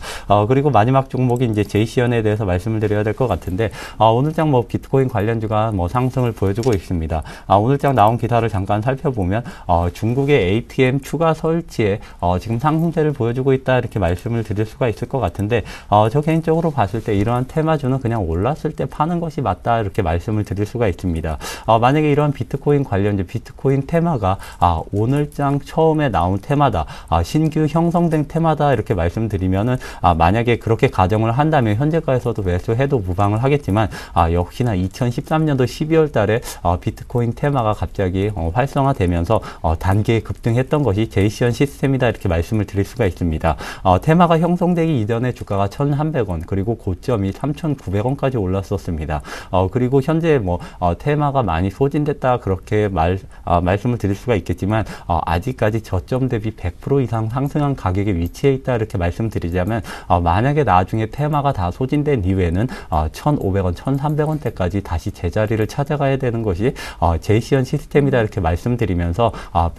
그리고 마지막 종목이 이제 제이시언에 대해서 말씀을 드려야 될 것 같은데 오늘장 비트코인 관련주가 상승을 보여주고 있습니다. 오늘장 나온 기사를 잠깐 살펴보면 중국의 ATM 추가 설치에 지금 상승세를 보여주고 있다 이렇게 말씀을 드릴 수가 있을 것 같은데 저 개인적으로 봤을 때 이러한 테마주는 그냥 올랐을 때 파는 것이 맞다 이렇게 말씀을 드릴 수가 있습니다. 만약에 이러한 비트코인 관련주 비트코인 테마가 오늘장 처음에 나온 테마다 신규 형성된 테마다 이렇게 말씀드리면은 만약에 그렇게 가정을 한다면 현재가에서도 매수해도 무방을 하겠지만 역시나 2013년도 12월 달에 비트코인 테마가 갑자기 활성화되면서 단계에 급등했던 것이 제이시언 시스템이다 이렇게 말씀을 드릴 수가 있습니다. 테마가 형성되기 이전에 주가가 1,300원 그리고 고점이 3,900원까지 올랐었습니다. 그리고 현재 테마가 많이 소진됐다 그렇게 말씀을 드릴 수가 있겠지만 아직까지 저점 대비 100% 이상 상승한 가격에 위치해 있다 이렇게 말씀드리자면 만약에 나중에 테마가 다 소진된 이후에는 1,500원, 1,300원대까지 다시 제자리를 찾아가야 되는 것이 제이시언 시스템이다 이렇게 말씀드리면서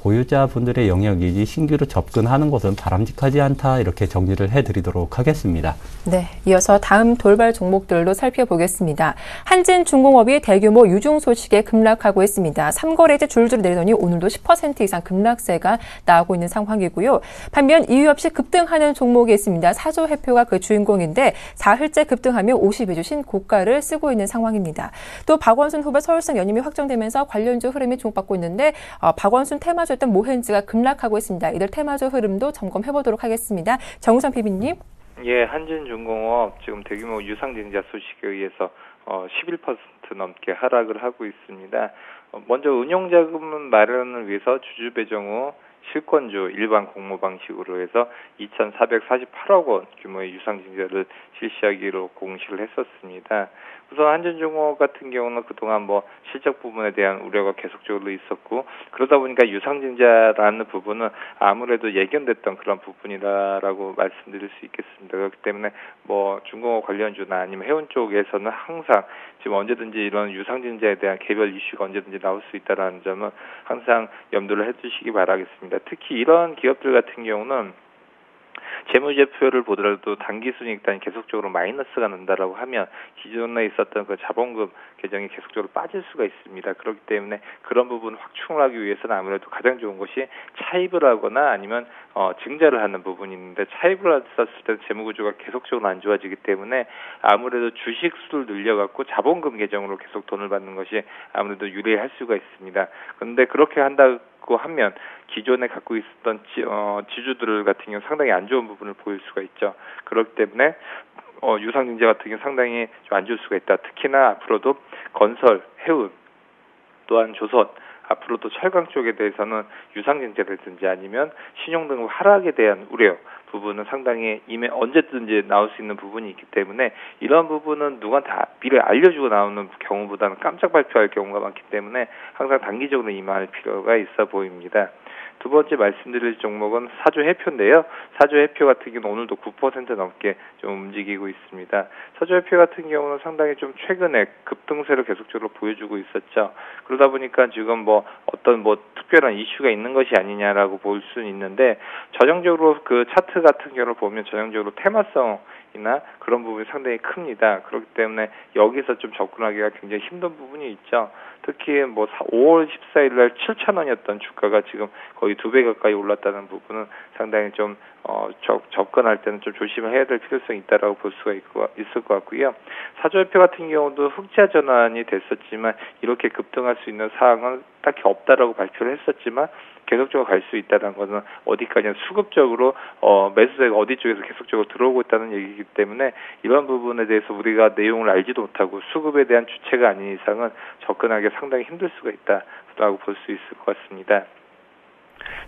보유자분들의 영역이지 신규로 접근하는 것은 바람직하지 않다 이렇게 정리를 해드리도록 하겠습니다. 네, 이어서 다음 돌발 종목들도 살펴보겠습니다. 한진중공업이 대규모 유중 소식에 급락하고 있습니다. 3거래째 줄줄 내리더니 오늘도 10% 이상 급락세가 나오고 있는 상황이고요. 반면 이유 없이 급등하는 종목이 있습니다. 사조해표가 그 주인공인데 4흘째 급등하며 52주 신고가를 쓰고 있는 상황입니다. 또 박원순 후보 서울시장 연임이 확정되면서 관련주 흐름이 주목받고 있는데 박원순 테마주였던 모헨즈가 급락하고 있습니다. 이들 테마주 흐름도 점검해보도록 하겠습니다. 정우성 PB님. 예, 한진중공업 지금 대규모 유상증자 소식에 의해서 11% 넘게 하락을 하고 있습니다. 먼저 운용자금 마련을 위해서 주주배정 후 실권주 일반 공모 방식으로 해서 2,448억 원 규모의 유상증자를 실시하기로 공시를 했었습니다. 우선 한진중공업 같은 경우는 그동안 실적 부분에 대한 우려가 계속적으로 있었고 그러다 보니까 유상증자라는 부분은 아무래도 예견됐던 그런 부분이라고 말씀드릴 수 있겠습니다. 그렇기 때문에 중공업 관련주나 아니면 해운 쪽에서는 항상 지금 언제든지 이런 유상증자에 대한 개별 이슈가 언제든지 나올 수 있다는 점은 항상 염두를 해주시기 바라겠습니다. 특히 이런 기업들 같은 경우는 재무제표를 보더라도 당기순이익단이 계속적으로 마이너스가 난다라고 하면 기존에 있었던 그 자본금 계정이 계속적으로 빠질 수가 있습니다. 그렇기 때문에 그런 부분을 확충을 하기 위해서는 아무래도 가장 좋은 것이 차입을 하거나 아니면 증자를 하는 부분이 있는데 차입을 했었을 때 재무구조가 계속적으로 안 좋아지기 때문에 아무래도 주식 수를 늘려갖고 자본금 계정으로 계속 돈을 받는 것이 아무래도 유리할 수가 있습니다. 그런데 그렇게 한다고 하면 기존에 갖고 있었던 지주들 같은 경우 상당히 안 좋은 부분을 보일 수가 있죠. 그렇기 때문에 유상증자 같은 경우 상당히 좀 안 좋을 수가 있다. 특히나 앞으로도 건설, 해운, 또한 조선, 앞으로도 철강 쪽에 대해서는 유상증자라든지 아니면 신용등급 하락에 대한 우려 부분은 상당히 이미 언제든지 나올 수 있는 부분이 있기 때문에 이런 부분은 누구한테 미리 알려주고 나오는 경우보다는 깜짝 발표할 경우가 많기 때문에 항상 단기적으로 임할 필요가 있어 보입니다. 두 번째 말씀드릴 종목은 사조해표인데요. 사조해표 같은 경우는 오늘도 9% 넘게 좀 움직이고 있습니다. 사조해표 같은 경우는 상당히 좀 최근에 급등세를 계속적으로 보여주고 있었죠. 그러다 보니까 지금 어떤 특별한 이슈가 있는 것이 아니냐라고 볼 수는 있는데 전형적으로 그 차트 같은 경우를 보면 전형적으로 테마성이나 그런 부분이 상당히 큽니다. 그렇기 때문에 여기서 좀 접근하기가 굉장히 힘든 부분이 있죠. 특히 5월 14일 날 7,000원이었던 주가가 지금 거의 2배 가까이 올랐다는 부분은 상당히 좀 접근할 때는 좀 조심을 해야 될 필요성이 있다라고 볼 수가 있을 것 같고요. 사조해표 같은 경우도 흑자 전환이 됐었지만 이렇게 급등할 수 있는 사항은 딱히 없다라고 발표를 했었지만 계속적으로 갈 수 있다는 것은 어디까지나 수급적으로 매수세가 어디 쪽에서 계속적으로 들어오고 있다는 얘기이기 때문에 이런 부분에 대해서 우리가 내용을 알지도 못하고 수급에 대한 주체가 아닌 이상은 접근하기 상당히 힘들 수가 있다라고 볼 수 있을 것 같습니다.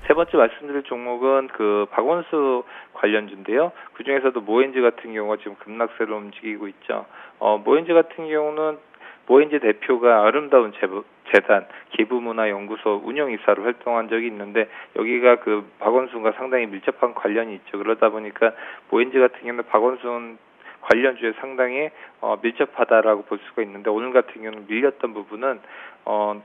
세 번째 말씀드릴 종목은 그 박원수 관련주인데요. 그 중에서도 모헨즈 같은 경우가 지금 급락세로 움직이고 있죠. 모헨즈 같은 경우는 모헨즈 대표가 아름다운 재단 기부문화연구소 운영이사로 활동한 적이 있는데 여기가 그 박원순과 상당히 밀접한 관련이 있죠. 그러다 보니까 모헨즈 같은 경우는 박원순 관련주에 상당히 밀접하다라고 볼 수가 있는데 오늘 같은 경우는 밀렸던 부분은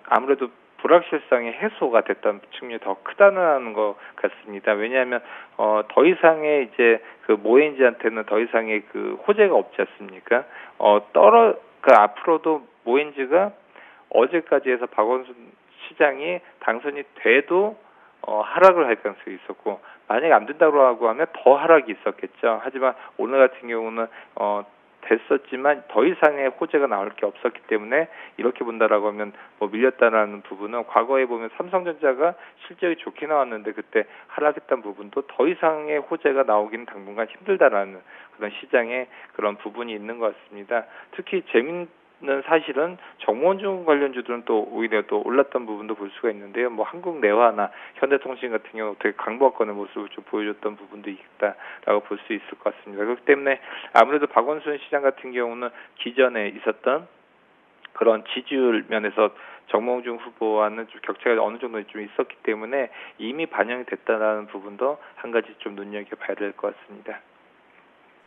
아무래도 불확실성이 해소가 됐던 측면이 더 크다는 것 같습니다. 왜냐하면 더 이상의 이제 그 모헨즈한테는 더 이상의 그 호재가 없지 않습니까? 앞으로도 모헨즈가 어제까지 해서 박원순 시장이 당선이 돼도 하락을 할 가능성이 있었고 만약에 안 된다고 하면 더 하락이 있었겠죠. 하지만 오늘 같은 경우는 됐었지만 더 이상의 호재가 나올 게 없었기 때문에 이렇게 본다라고 하면 밀렸다라는 부분은 과거에 보면 삼성전자가 실적이 좋게 나왔는데 그때 하락했던 부분도 더 이상의 호재가 나오기는 당분간 힘들다라는 그런 시장의 그런 부분이 있는 것 같습니다. 특히 사실은 정모원중 관련주들은 또 오히려 또 올랐던 부분도 볼 수가 있는데요. 뭐 한국내화나 현대통신 같은 경우 되게 강보합권의 모습을 좀 보여줬던 부분도 있다라고 볼 수 있을 것 같습니다. 그렇기 때문에 아무래도 박원순 시장 같은 경우는 기존에 있었던 그런 지지율 면에서 정몽준 후보와는 좀 격차가 어느 정도 좀 있었기 때문에 이미 반영이 됐다는 부분도 한 가지 좀 눈여겨봐야 될 것 같습니다.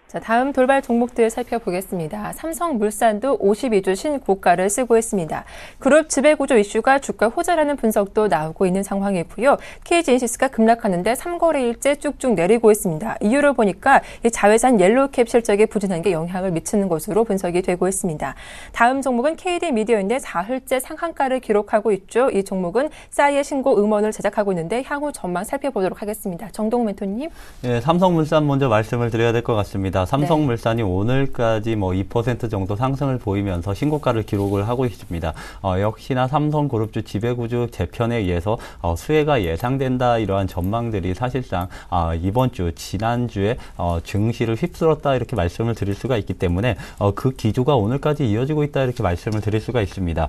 자, 다음 돌발 종목들 살펴보겠습니다. 삼성물산도 52주 신고가를 쓰고 있습니다. 그룹 지배구조 이슈가 주가 호재라는 분석도 나오고 있는 상황이고요. KG인시스가 급락하는데 3거래일째 쭉쭉 내리고 있습니다. 이유를 보니까 이 자회사 옐로우캡 실적에 부진한 게 영향을 미치는 것으로 분석이 되고 있습니다. 다음 종목은 KD미디어인데 4흘째 상한가를 기록하고 있죠. 이 종목은 싸이의 신고 음원을 제작하고 있는데 향후 전망 살펴보도록 하겠습니다. 정동 멘토님. 네, 삼성물산 먼저 말씀을 드려야 될 것 같습니다. 삼성물산이 오늘까지 2% 정도 상승을 보이면서 신고가를 기록을 하고 있습니다. 역시나 삼성그룹주 지배구조 재편에 의해서 수혜가 예상된다 이러한 전망들이 사실상 이번 주 지난주에 증시를 휩쓸었다 이렇게 말씀을 드릴 수가 있기 때문에 그 기조가 오늘까지 이어지고 있다 이렇게 말씀을 드릴 수가 있습니다.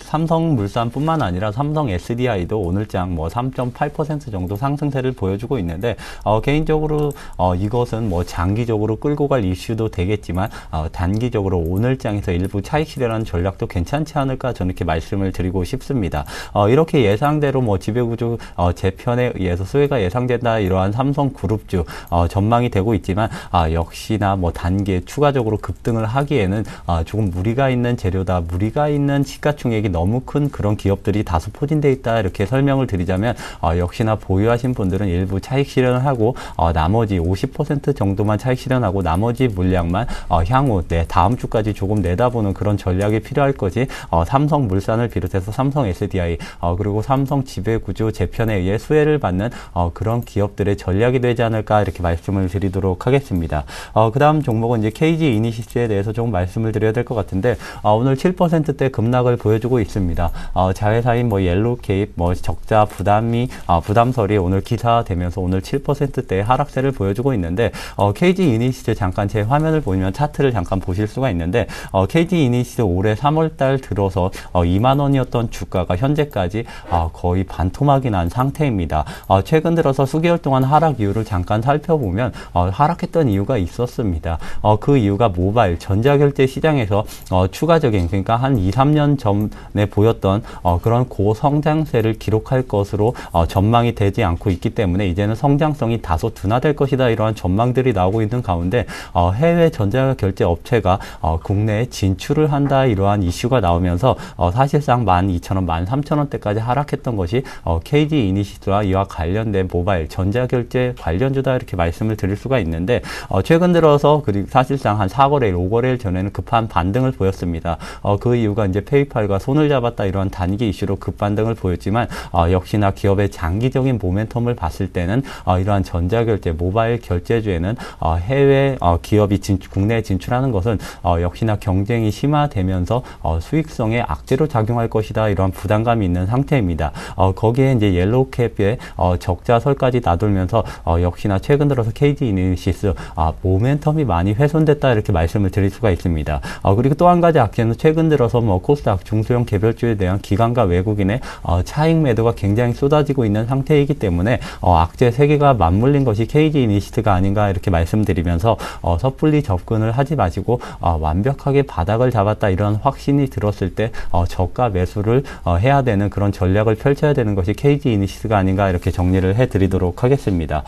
삼성물산뿐만 아니라 삼성 SDI도 오늘장 3.8% 정도 상승세를 보여주고 있는데 개인적으로 이것은 장기적으로 끌고 갈 이슈도 되겠지만 단기적으로 오늘장에서 일부 차익 실현하는 전략도 괜찮지 않을까 저는 이렇게 말씀을 드리고 싶습니다. 이렇게 예상대로 지배구조 재편에 의해서 수혜가 예상된다 이러한 삼성그룹주 전망이 되고 있지만 역시나 단기에 추가적으로 급등을 하기에는 조금 무리가 있는 재료다, 무리가 있는 시가총액이 너무 큰 그런 기업들이 다소 포진되어 있다 이렇게 설명을 드리자면 역시나 보유하신 분들은 일부 차익 실현을 하고 나머지 50% 정도만 차익 실현하고 나머지 물량만 향후 다음 주까지 조금 내다보는 그런 전략이 필요할 것이 삼성물산을 비롯해서 삼성 SDI 그리고 삼성 지배구조 재편에 의해 수혜를 받는 그런 기업들의 전략이 되지 않을까 이렇게 말씀을 드리도록 하겠습니다. 그 다음 종목은 이제 KG 이니시스에 대해서 좀 말씀을 드려야 될 것 같은데 오늘 7%대 급락을 보여주고 있습니다. 자회사인 옐로우캡 적자 부담설이 오늘 기사되면서 오늘 7%대 하락세를 보여주고 있는데 KG 이니시스 잠깐 제 화면을 보면 차트를 잠깐 보실 수가 있는데 KG 이니시스 올해 3월달 들어서 2만 원이었던 주가가 현재까지 거의 반토막이 난 상태입니다. 최근 들어서 수개월 동안 하락 이유를 잠깐 살펴보면 하락했던 이유가 있었습니다. 그 이유가 모바일 전자결제 시장에서 추가적인 그러니까 한 2, 3년 전에 보였던 그런 고성장세를 기록할 것으로 전망이 되지 않고 있기 때문에 이제는 성장성이 다소 둔화될 것이다 이러한 전망들이 나오고 있는 가운데 해외 전자결제 업체가 국내에 진출을 한다 이러한 이슈가 나오면서 사실상 12,000원, 13,000원대까지 하락했던 것이 KG 이니시스와 이와 관련된 모바일 전자결제 관련주다 이렇게 말씀을 드릴 수가 있는데 최근 들어서 그리고 사실상 한 4거래일, 5거래일 전에는 급한 반등을 보였습니다. 그 이유가 이제 페이팔과 손을 잡았다 이러한 단기 이슈로 급반등을 보였지만 역시나 기업의 장기적인 모멘텀을 봤을 때는 이러한 전자결제, 모바일 결제주에는 해외 기업이 국내에 진출하는 것은 역시나 경쟁이 심화되면서 수익성에 악재로 작용할 것이다 이러한 부담감이 있는 상태입니다. 거기에 이제 옐로우캡의 적자설까지 나돌면서 역시나 최근 들어서 KG 이니시스 모멘텀이 많이 훼손됐다 이렇게 말씀을 드릴 수가 있습니다. 그리고 또 한 가지 악재는 최근 들어서 코스닥 중소형 개별주에 대한 기관과 외국인의 차익 매도가 굉장히 쏟아지고 있는 상태이기 때문에 악재 세 개가 맞물린 것이 KG 이니시스가 아닌가 이렇게 말씀드리면서 섣불리 접근을 하지 마시고 완벽하게 바닥을 잡았다 이런 확신이 들었을 때 저가 매수를 해야 되는 그런 전략을 펼쳐야 되는 것이 KG 이니시스가 아닌가 이렇게 정리를 해드리도록 하겠습니다.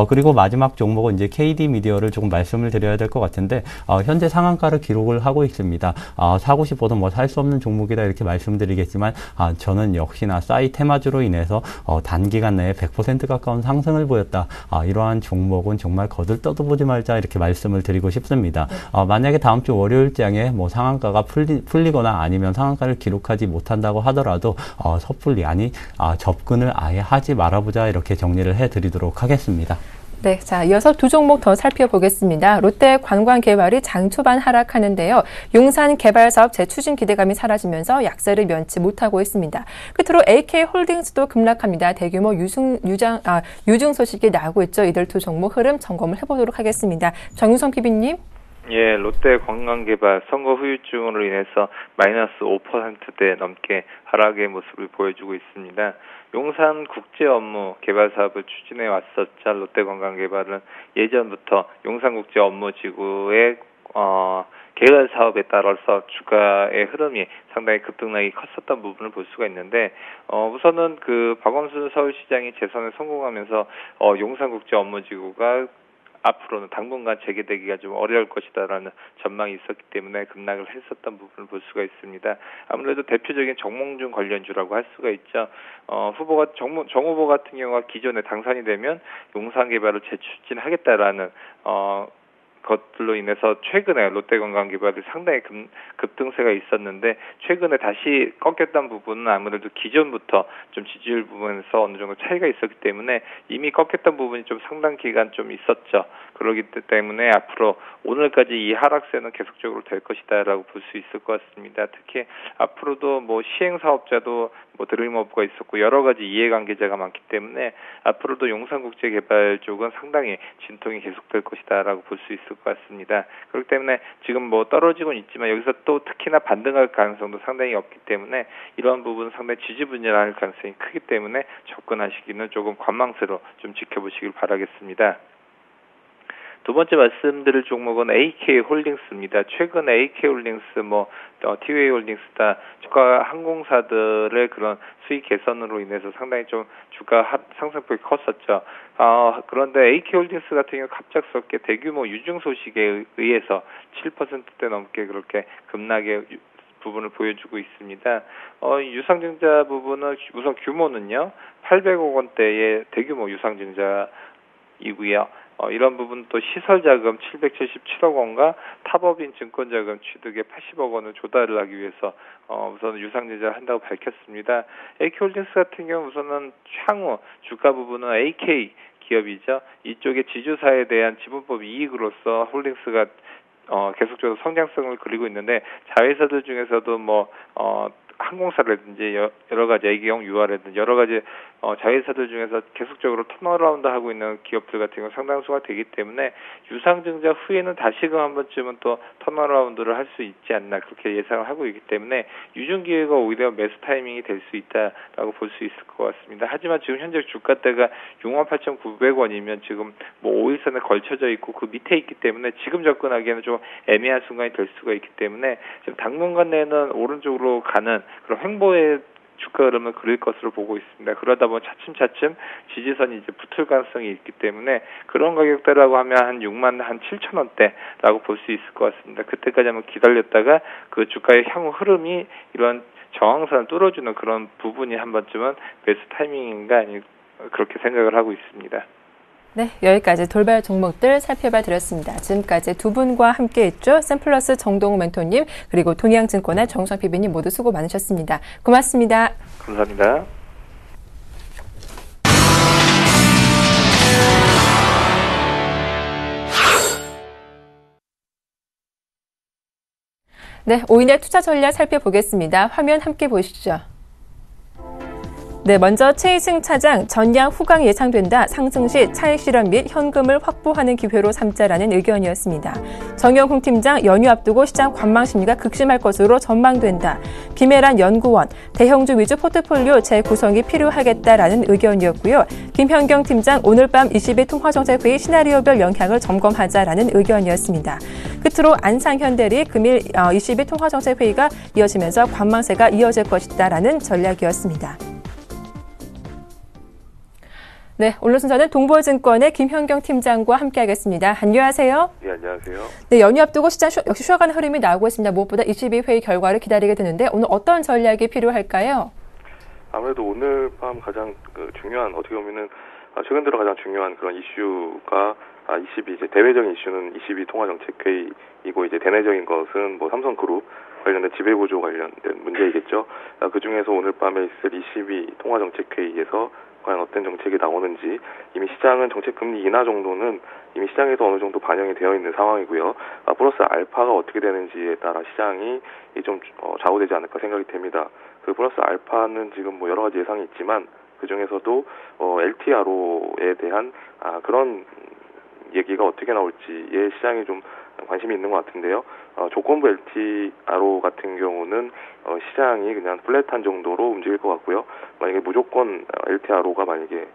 그리고 마지막 종목은 이제 KD미디어를 조금 말씀을 드려야 될 것 같은데 현재 상한가를 기록을 하고 있습니다. 사고 싶어도 살 수 없는 종목이다 이렇게 말씀드리겠지만 저는 역시나 싸이 테마주로 인해서 단기간 내에 100% 가까운 상승을 보였다. 이러한 종목은 정말 거들떠도 보지 말자 이렇게 말씀을 드리고 싶습니다. 만약에 다음 주 월요일장에 상한가가 풀리거나 아니면 상한가를 기록하지 못한다고 하더라도 섣불리 접근을 아예 하지 말아보자 이렇게 정리를 해드리도록 하겠습니다. 네, 자, 이어서 두 종목 더 살펴보겠습니다. 롯데 관광개발이 장 초반 하락하는데요. 용산 개발사업 재추진 기대감이 사라지면서 약세를 면치 못하고 있습니다. 끝으로 AK홀딩스도 급락합니다. 대규모 유증 소식이 나오고 있죠. 이들 두 종목 흐름 점검을 해보도록 하겠습니다. 정유성 PB님. 예, 롯데 관광개발 선거 후유증으로 인해서 마이너스 5%대 넘게 하락의 모습을 보여주고 있습니다. 용산 국제 업무 개발 사업을 추진해 왔었죠. 롯데 관광개발은 예전부터 용산 국제 업무지구의 개발 사업에 따라서 주가의 흐름이 상당히 급등락이 컸었던 부분을 볼 수가 있는데, 우선은 그 박원순 서울시장이 재선에 성공하면서 용산 국제 업무지구가 앞으로는 당분간 재개되기가 좀 어려울 것이다라는 전망이 있었기 때문에 급락을 했었던 부분을 볼 수가 있습니다. 아무래도 대표적인 정몽준 관련주라고 할 수가 있죠. 정 후보 같은 경우가 기존에 당선이 되면 용산 개발을 재추진하겠다라는 것들로 인해서 최근에 롯데관광개발이 상당히 급등세가 있었는데, 최근에 다시 꺾였던 부분은 아무래도 기존부터 좀 지지율 부분에서 어느 정도 차이가 있었기 때문에 이미 꺾였던 부분이 좀 상당 기간 좀 있었죠. 그렇기 때문에 앞으로 오늘까지 이 하락세는 계속적으로 될 것이다라고 볼 수 있을 것 같습니다. 특히 앞으로도 뭐 시행사업자도 뭐 드림업가 있었고 여러 가지 이해관계자가 많기 때문에 앞으로도 용산국제개발 쪽은 상당히 진통이 계속될 것이다라고 볼 수 있을 것 같습니다. 그렇기 때문에 지금 뭐 떨어지고는 있지만 여기서 또 특히나 반등할 가능성도 상당히 없기 때문에 이러한 부분은 상당히 지지분열할 가능성이 크기 때문에 접근하시기는 조금 관망세로 좀 지켜보시길 바라겠습니다. 두 번째 말씀드릴 종목은 AK홀딩스입니다. 최근 AK홀딩스, 티웨이 홀딩스다 주가 항공사들의 그런 수익 개선으로 인해서 상당히 좀 주가 상승폭이 컸었죠. 그런데 AK홀딩스 같은 경우 갑작스럽게 대규모 유증 소식에 의해서 7%대 넘게 그렇게 급락의 부분을 보여주고 있습니다. 유상증자 부분은 우선 규모는요 800억 원대의 대규모 유상증자이고요. 이런 부분 또 시설자금 777억 원과 타법인 증권자금 취득에 80억 원을 조달을 하기 위해서 우선 유상증자를 한다고 밝혔습니다. AK홀딩스 같은 경우 우선은 향후 주가 부분은 AK 기업이죠. 이쪽의 지주사에 대한 지분법 이익으로서 홀딩스가 계속적으로 성장성을 그리고 있는데, 자회사들 중에서도 항공사라든지 여러 가지 애기형 유아라든지 여러 가지 자회사들 중에서 계속적으로 턴어라운드 하고 있는 기업들 같은 경우 상당수가 되기 때문에 유상증자 후에는 다시금 한 번쯤은 또 턴어라운드를 할 수 있지 않나 그렇게 예상을 하고 있기 때문에 유증기회가 오히려 매수 타이밍이 될 수 있다라고 볼 수 있을 것 같습니다. 하지만 지금 현재 주가대가 68,900원이면 지금 5일선에 걸쳐져 있고 그 밑에 있기 때문에 지금 접근하기에는 좀 애매한 순간이 될 수가 있기 때문에 지금 당분간 내는 오른쪽으로 가는 그런 횡보의 주가 흐름을 그릴 것으로 보고 있습니다. 그러다 보면 차츰차츰 지지선이 이제 붙을 가능성이 있기 때문에 그런 가격대라고 하면 한 67,000원대라고 볼 수 있을 것 같습니다. 그때까지 한번 기다렸다가 그 주가의 향후 흐름이 이런 저항선을 뚫어주는 그런 부분이 한 번쯤은 매수 타이밍인가 아니 그렇게 생각을 하고 있습니다. 네, 여기까지 돌발 종목들 살펴봐 드렸습니다. 지금까지 두 분과 함께했죠. 샘플러스 정동우 멘토님 그리고 동양증권의 정수환 PB님 모두 수고 많으셨습니다. 고맙습니다. 감사합니다. 네, 오인의 투자 전략 살펴보겠습니다. 화면 함께 보시죠. 네, 먼저 최희승 차장 전량 후강 예상된다. 상승 시 차익 실현 및 현금을 확보하는 기회로 삼자라는 의견이었습니다. 정영훈 팀장 연휴 앞두고 시장 관망 심리가 극심할 것으로 전망된다. 김혜란 연구원 대형주 위주 포트폴리오 재구성이 필요하겠다라는 의견이었고요. 김현경 팀장 오늘 밤 22 통화정책회의 시나리오별 영향을 점검하자라는 의견이었습니다. 끝으로 안상현대리 금일 22 통화정책회의가 이어지면서 관망세가 이어질 것이다라는 전략이었습니다. 네, 오늘 순서는 동보증권의 김현경 팀장과 함께하겠습니다. 안녕하세요. 네, 안녕하세요. 네, 연휴 앞두고 시장 역시 쉬어가는 흐름이 나오고 있습니다. 무엇보다 22회의 결과를 기다리게 되는데 오늘 어떤 전략이 필요할까요? 아무래도 오늘 밤 가장 중요한 어떻게 보면은 최근 들어 가장 중요한 그런 이슈가 이제 대외적인 이슈는 22 통화정책회의이고 이제 대내적인 것은 삼성그룹 관련된 지배구조 관련된 문제이겠죠. 그 중에서 오늘 밤에 있을 22 통화정책회의에서 과연 어떤 정책이 나오는지 이미 시장은 정책금리 인하 정도는 이미 시장에서 어느 정도 반영이 되어 있는 상황이고요. 플러스 알파가 어떻게 되는지에 따라 시장이 좀 좌우되지 않을까 생각이 됩니다. 그 플러스 알파는 지금 여러 가지 예상이 있지만 그 중에서도 LTRO에 대한 그런 얘기가 어떻게 나올지에 시장이 좀 관심이 있는 것 같은데요. 조건부 LTRO 같은 경우는 시장이 그냥 플랫한 정도로 움직일 것 같고요. 만약에 무조건 LTRO가 만약에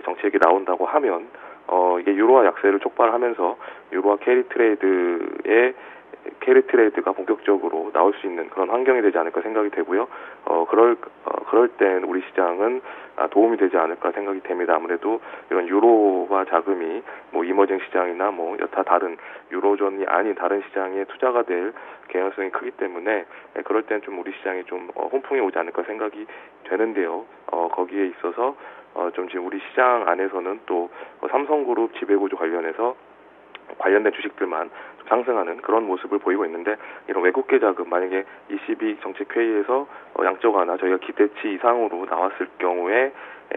정책이 나온다고 하면 이게 유로화 약세를 촉발하면서 유로화 캐리 트레이드가 본격적으로 나올 수 있는 그런 환경이 되지 않을까 생각이 되고요. 그럴 땐 우리 시장은 도움이 되지 않을까 생각이 됩니다. 아무래도 이런 유로화 자금이 뭐 이머징 시장이나 뭐 여타 다른 유로존이 아닌 다른 시장에 투자가 될 개연성이 크기 때문에 그럴 땐 좀 우리 시장이 좀 혼풍이 오지 않을까 생각이 되는데요. 거기에 있어서 좀 지금 우리 시장 안에서는 또 삼성그룹 지배구조 관련된 주식들만 좀 상승하는 그런 모습을 보이고 있는데, 이런 외국계 자금 만약에 22 정책회의에서 양적 완화 저희가 기대치 이상으로 나왔을 경우에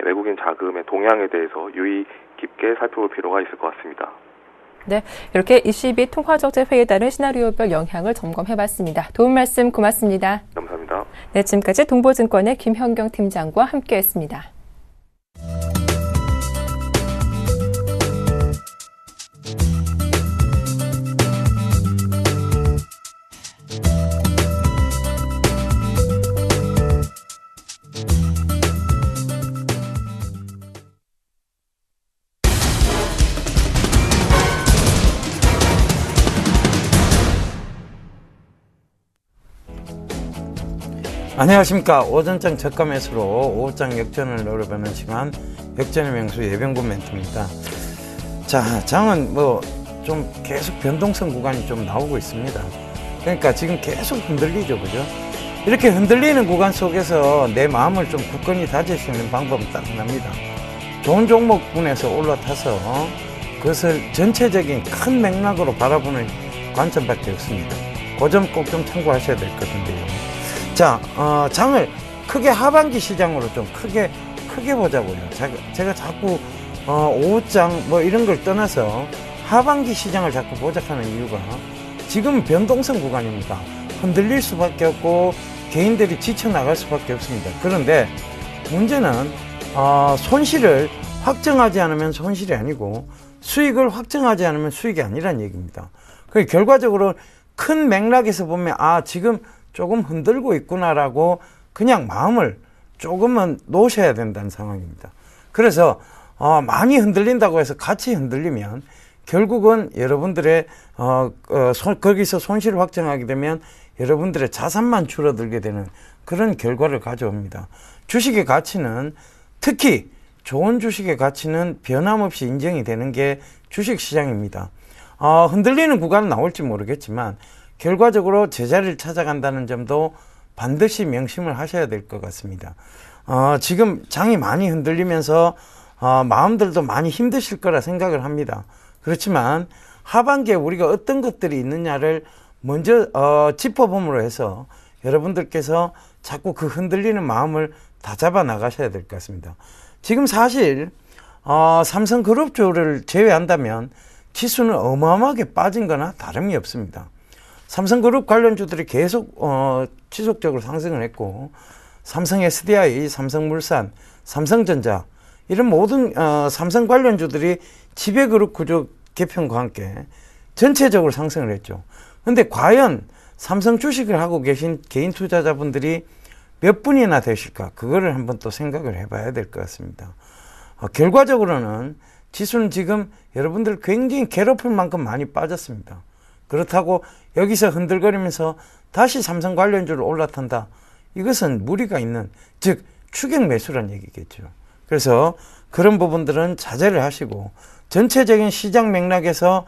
외국인 자금의 동향에 대해서 유의 깊게 살펴볼 필요가 있을 것 같습니다. 네, 이렇게 22 통화정책회의에 따른 시나리오별 영향을 점검해봤습니다. 도움 말씀 고맙습니다. 감사합니다. 네, 지금까지 동보증권의 김현경 팀장과 함께했습니다. 안녕하십니까. 오전장 저가 매수로 오후장 역전을 노려보는 시간, 역전의 명수 예병군 멘트입니다. 자, 장은 뭐 좀 계속 변동성 구간이 좀 나오고 있습니다. 그러니까 지금 계속 흔들리죠, 그죠? 이렇게 흔들리는 구간 속에서 내 마음을 좀 굳건히 다질 수 있는 방법은 딱 하나입니다. 좋은 종목군에서 올라타서 그것을 전체적인 큰 맥락으로 바라보는 관점밖에 없습니다. 그 점 꼭 좀 참고하셔야 될 것 같은데요. 자, 장을 크게 하반기 시장으로 좀 크게 보자고요. 제가 자꾸 오후장 뭐 이런 걸 떠나서 하반기 시장을 자꾸 보자하는 이유가, 지금 변동성 구간입니다. 흔들릴 수밖에 없고 개인들이 지쳐나갈 수밖에 없습니다. 그런데 문제는 손실을 확정하지 않으면 손실이 아니고 수익을 확정하지 않으면 수익이 아니란 얘기입니다. 결과적으로 큰 맥락에서 보면 지금 조금 흔들고 있구나라고 그냥 마음을 조금은 놓으셔야 된다는 상황입니다. 그래서 많이 흔들린다고 해서 같이 흔들리면 결국은 여러분들의 거기서 손실을 확정하게 되면 여러분들의 자산만 줄어들게 되는 그런 결과를 가져옵니다. 주식의 가치는, 특히 좋은 주식의 가치는 변함없이 인정이 되는 게 주식시장입니다. 흔들리는 구간은 나올지 모르겠지만 결과적으로 제자리를 찾아간다는 점도 반드시 명심을 하셔야 될 것 같습니다. 지금 장이 많이 흔들리면서 마음들도 많이 힘드실 거라 생각을 합니다. 그렇지만 하반기에 우리가 어떤 것들이 있느냐를 먼저 짚어봄으로 해서 여러분들께서 자꾸 그 흔들리는 마음을 다잡아 나가셔야 될 것 같습니다. 지금 사실 삼성그룹주를 제외한다면 지수는 어마어마하게 빠진 거나 다름이 없습니다. 삼성그룹 관련주들이 계속 지속적으로 상승을 했고, 삼성 SDI, 삼성물산, 삼성전자 이런 모든 삼성 관련주들이 지배그룹 구조 개편과 함께 전체적으로 상승을 했죠. 그런데 과연 삼성 주식을 하고 계신 개인 투자자분들이 몇 분이나 되실까? 그거를 한번 또 생각을 해봐야 될 것 같습니다. 결과적으로는 지수는 지금 여러분들 굉장히 괴롭힐 만큼 많이 빠졌습니다. 그렇다고 여기서 흔들거리면서 다시 삼성 관련주를 올라탄다. 이것은 무리가 있는, 즉 추격 매수란 얘기겠죠. 그래서 그런 부분들은 자제를 하시고 전체적인 시장 맥락에서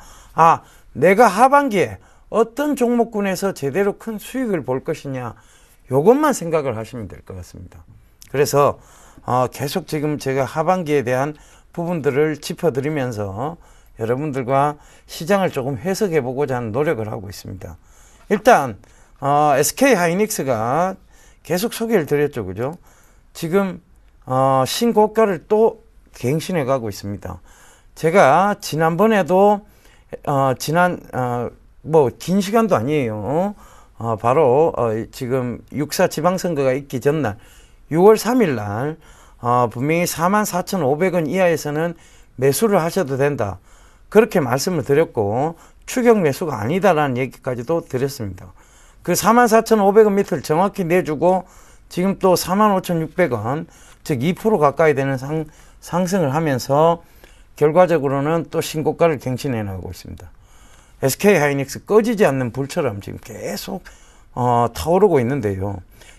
내가 하반기에 어떤 종목군에서 제대로 큰 수익을 볼 것이냐, 요것만 생각을 하시면 될 것 같습니다. 그래서 계속 지금 제가 하반기에 대한 부분들을 짚어드리면서 여러분들과 시장을 조금 해석해보고자 하는 노력을 하고 있습니다. 일단 SK하이닉스가 계속 소개를 드렸죠, 그죠? 지금 신고가를 또 갱신해 가고 있습니다. 제가 지난번에도 긴 시간도 아니에요. 바로 지금 6.4 지방선거가 있기 전날 6월 3일 날 분명히 44,500원 이하에서는 매수를 하셔도 된다, 그렇게 말씀을 드렸고, 추격 매수가 아니다라는 얘기까지도 드렸습니다. 그 44,500원 밑을 정확히 내주고 지금 또 45,600원, 즉 2% 가까이 되는 상승을 하면서 결과적으로는 또 신고가를 갱신해 나가고 있습니다. SK하이닉스 꺼지지 않는 불처럼 지금 계속 타오르고 있는데요.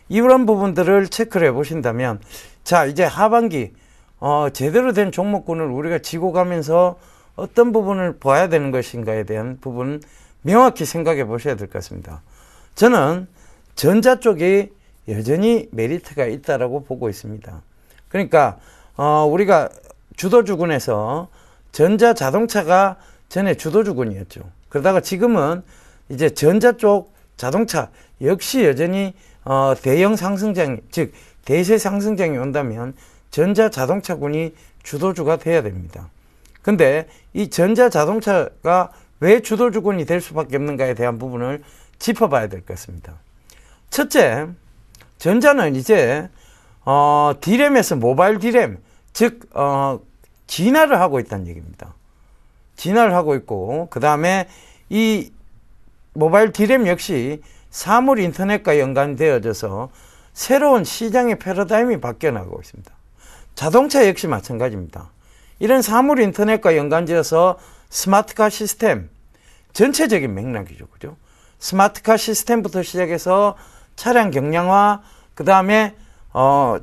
이런 부분들을 체크를 해보신다면, 자, 이제 하반기 제대로 된 종목군을 우리가 지고 가면서 어떤 부분을 봐야 되는 것인가에 대한 부분 명확히 생각해 보셔야 될 것 같습니다. 저는 전자 쪽이 여전히 메리트가 있다라고 보고 있습니다. 그러니까 우리가 주도주군에서 전자 자동차가 전에 주도주군이었죠. 그러다가 지금은 이제 전자 쪽 자동차 역시 여전히 대형 상승장, 즉 대세 상승장이 온다면 전자 자동차군이 주도주가 돼야 됩니다. 근데 이 전자 자동차가 왜 주도주군이 될 수밖에 없는가에 대한 부분을 짚어봐야 될 것 같습니다. 첫째, 전자는 이제 D램에서 모바일 D램, 즉 진화를 하고 있다는 얘기입니다. 진화를 하고 있고, 그 다음에 이 모바일 D램 역시 사물 인터넷과 연관되어져서 새로운 시장의 패러다임이 바뀌어나가고 있습니다. 자동차 역시 마찬가지입니다. 이런 사물 인터넷과 연관지어서 스마트카 시스템, 전체적인 맥락이죠. 그죠? 스마트카 시스템부터 시작해서 차량 경량화, 그 다음에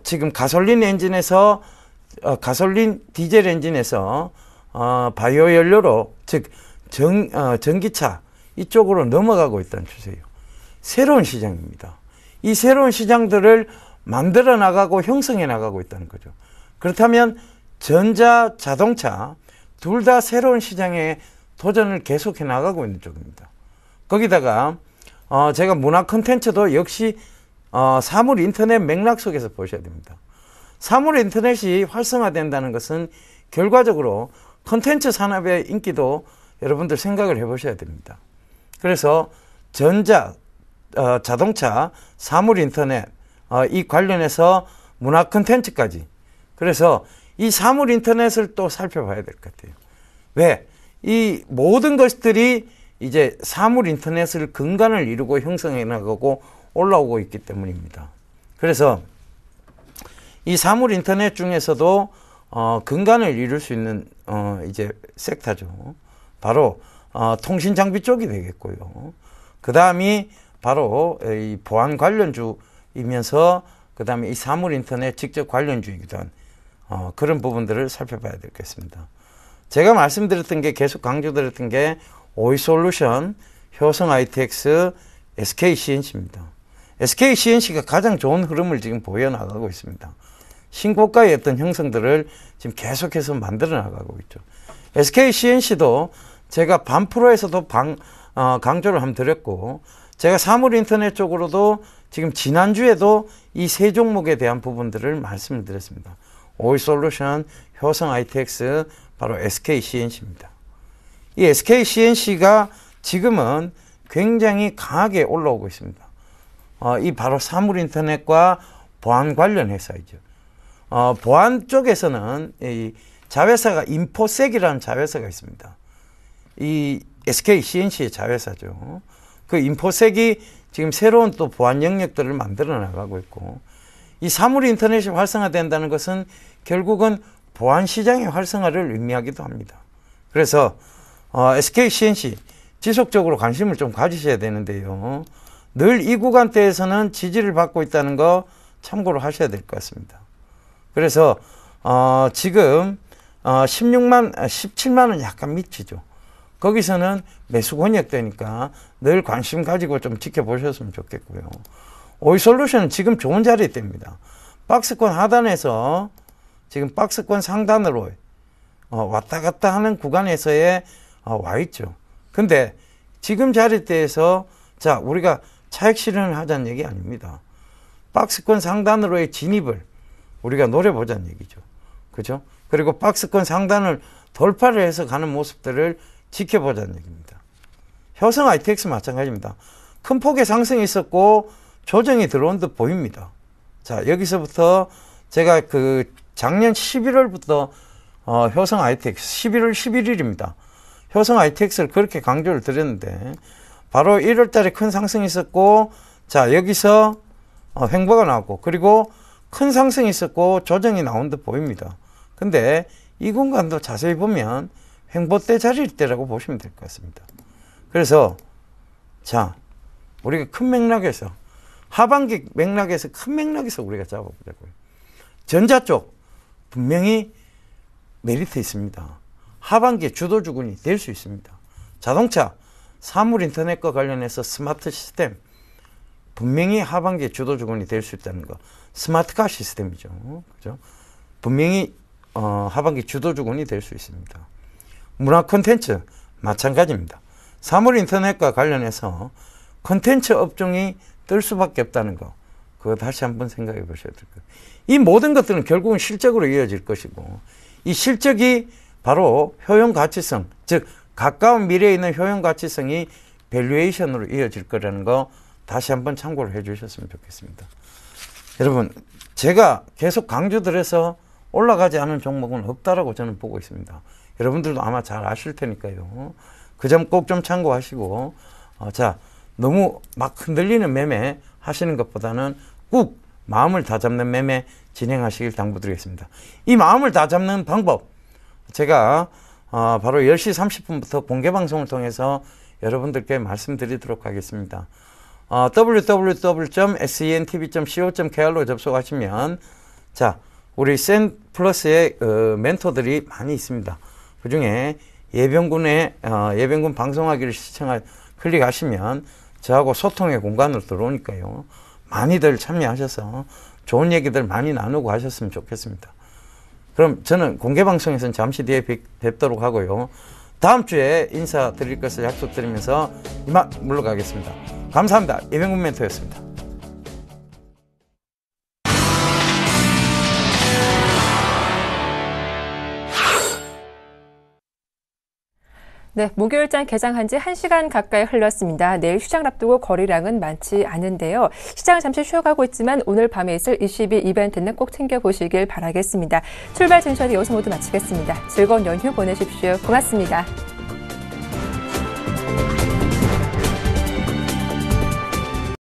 지금 가솔린 엔진에서 가솔린 디젤 엔진에서 바이오 연료로, 즉 전기차 이쪽으로 넘어가고 있다는 추세예요. 새로운 시장입니다. 이 새로운 시장들을 만들어 나가고 형성해 나가고 있다는 거죠. 그렇다면 전자, 자동차 둘 다 새로운 시장에 도전을 계속해 나가고 있는 쪽입니다. 거기다가 제가 문화 콘텐츠도 역시 사물 인터넷 맥락 속에서 보셔야 됩니다. 사물 인터넷이 활성화된다는 것은 결과적으로 콘텐츠 산업의 인기도 여러분들 생각을 해보셔야 됩니다. 그래서 전자, 자동차, 사물 인터넷 이 관련해서 문화 콘텐츠까지, 그래서 이 사물 인터넷을 또 살펴봐야 될 것 같아요. 왜? 이 모든 것들이 이제 사물 인터넷을 근간을 이루고 형성해 나가고 올라오고 있기 때문입니다. 그래서 이 사물 인터넷 중에서도 근간을 이룰 수 있는 이제 섹터죠. 바로 통신 장비 쪽이 되겠고요. 그 다음이 바로 이 보안 관련주이면서 그 다음에 이 사물 인터넷 직접 관련주이기도 한 그런 부분들을 살펴봐야 되겠습니다. 제가 말씀드렸던 게, 계속 강조드렸던 게 오이솔루션, 효성 ITX, SKCNC입니다. SKCNC가 가장 좋은 흐름을 지금 보여나가고 있습니다. 신고가의 어떤 형성들을 지금 계속해서 만들어 나가고 있죠. SKCNC도 제가 반프로에서도 강조를 한번 드렸고, 제가 사물 인터넷 쪽으로도 지금 지난주에도 이 세 종목에 대한 부분들을 말씀을 드렸습니다. 오이솔루션, 효성 ITX, 바로 SKCNC입니다. 이 SKCNC가 지금은 굉장히 강하게 올라오고 있습니다. 이 바로 사물 인터넷과 보안 관련 회사이죠. 보안 쪽에서는 이 자회사가 인포섹이라는 자회사가 있습니다. 이 SKCNC의 자회사죠. 그 인포섹이 지금 새로운 또 보안 영역들을 만들어 나가고 있고, 이 사물 인터넷이 활성화된다는 것은 결국은 보안 시장의 활성화를 의미하기도 합니다. 그래서 SKCNC 지속적으로 관심을 좀 가지셔야 되는데요. 늘 이 구간대에서는 지지를 받고 있다는 거 참고로 하셔야 될 것 같습니다. 그래서 지금 17만 원 약간 미치죠. 거기서는 매수 권역되니까 늘 관심 가지고 좀 지켜보셨으면 좋겠고요. 오이솔루션은 지금 좋은 자리에 뜹니다. 박스권 하단에서 지금 박스권 상단으로 왔다 갔다 하는 구간에서의 와 있죠. 근데 지금 자리대에서 자, 우리가 차익 실현을 하자는 얘기 아닙니다. 박스권 상단으로의 진입을 우리가 노려보자는 얘기죠. 그죠? 그리고 박스권 상단을 돌파를 해서 가는 모습들을 지켜보자는 얘기입니다. 효성 ITX 마찬가지입니다. 큰 폭의 상승이 있었고 조정이 들어온 듯 보입니다. 자, 여기서부터 제가 그 작년 11월부터 효성 ITX 11월 11일입니다. 효성 ITX를 그렇게 강조를 드렸는데 바로 1월 달에 큰 상승이 있었고 자 여기서 횡보가 나왔고 그리고 큰 상승이 있었고 조정이 나온 듯 보입니다. 근데 이 공간도 자세히 보면 횡보대 자리일 때라고 보시면 될 것 같습니다. 그래서 자 우리가 큰 맥락에서 하반기 맥락에서 큰 맥락에서 우리가 잡아보자고요. 전자 쪽 분명히 메리트 있습니다. 하반기에 주도주군이 될 수 있습니다. 자동차, 사물 인터넷과 관련해서 스마트 시스템 분명히 하반기에 주도주군이 될 수 있다는 거. 스마트카 시스템이죠. 그죠? 분명히 하반기 주도주군이 될 수 있습니다. 문화 콘텐츠 마찬가지입니다. 사물 인터넷과 관련해서 콘텐츠 업종이 뜰 수밖에 없다는 거. 그거 다시 한번 생각해 보셔야 될 거예요. 이 모든 것들은 결국은 실적으로 이어질 것이고 이 실적이 바로 효용 가치성, 즉 가까운 미래에 있는 효용 가치성이 밸류에이션으로 이어질 거라는 거 다시 한번 참고를 해 주셨으면 좋겠습니다. 여러분 제가 계속 강조드려서 올라가지 않은 종목은 없다라고 저는 보고 있습니다. 여러분들도 아마 잘 아실 테니까요. 그 점 꼭 좀 참고하시고 자 너무 막 흔들리는 매매 하시는 것보다는 꾹 마음을 다잡는 매매 진행하시길 당부드리겠습니다. 이 마음을 다잡는 방법 제가 바로 10시 30분부터 공개방송을 통해서 여러분들께 말씀드리도록 하겠습니다. www.sentv.co.kr로 접속하시면 자 우리 센플러스의 멘토들이 많이 있습니다. 그 중에 예병군의 예병군 방송하기를 클릭하시면 저하고 소통의 공간으로 들어오니까요. 많이들 참여하셔서 좋은 얘기들 많이 나누고 하셨으면 좋겠습니다. 그럼 저는 공개방송에서는 잠시 뒤에 뵙도록 하고요. 다음 주에 인사드릴 것을 약속드리면서 이만 물러가겠습니다. 감사합니다. 예병군 멘토였습니다. 네, 목요일장 개장한 지 1시간 가까이 흘렀습니다. 내일 휴장을 앞두고 거래량은 많지 않은데요. 시장은 잠시 쉬어가고 있지만 오늘 밤에 있을 ECB 이벤트는 꼭 챙겨보시길 바라겠습니다. 출발 진출이 여기서 모두 마치겠습니다. 즐거운 연휴 보내십시오. 고맙습니다.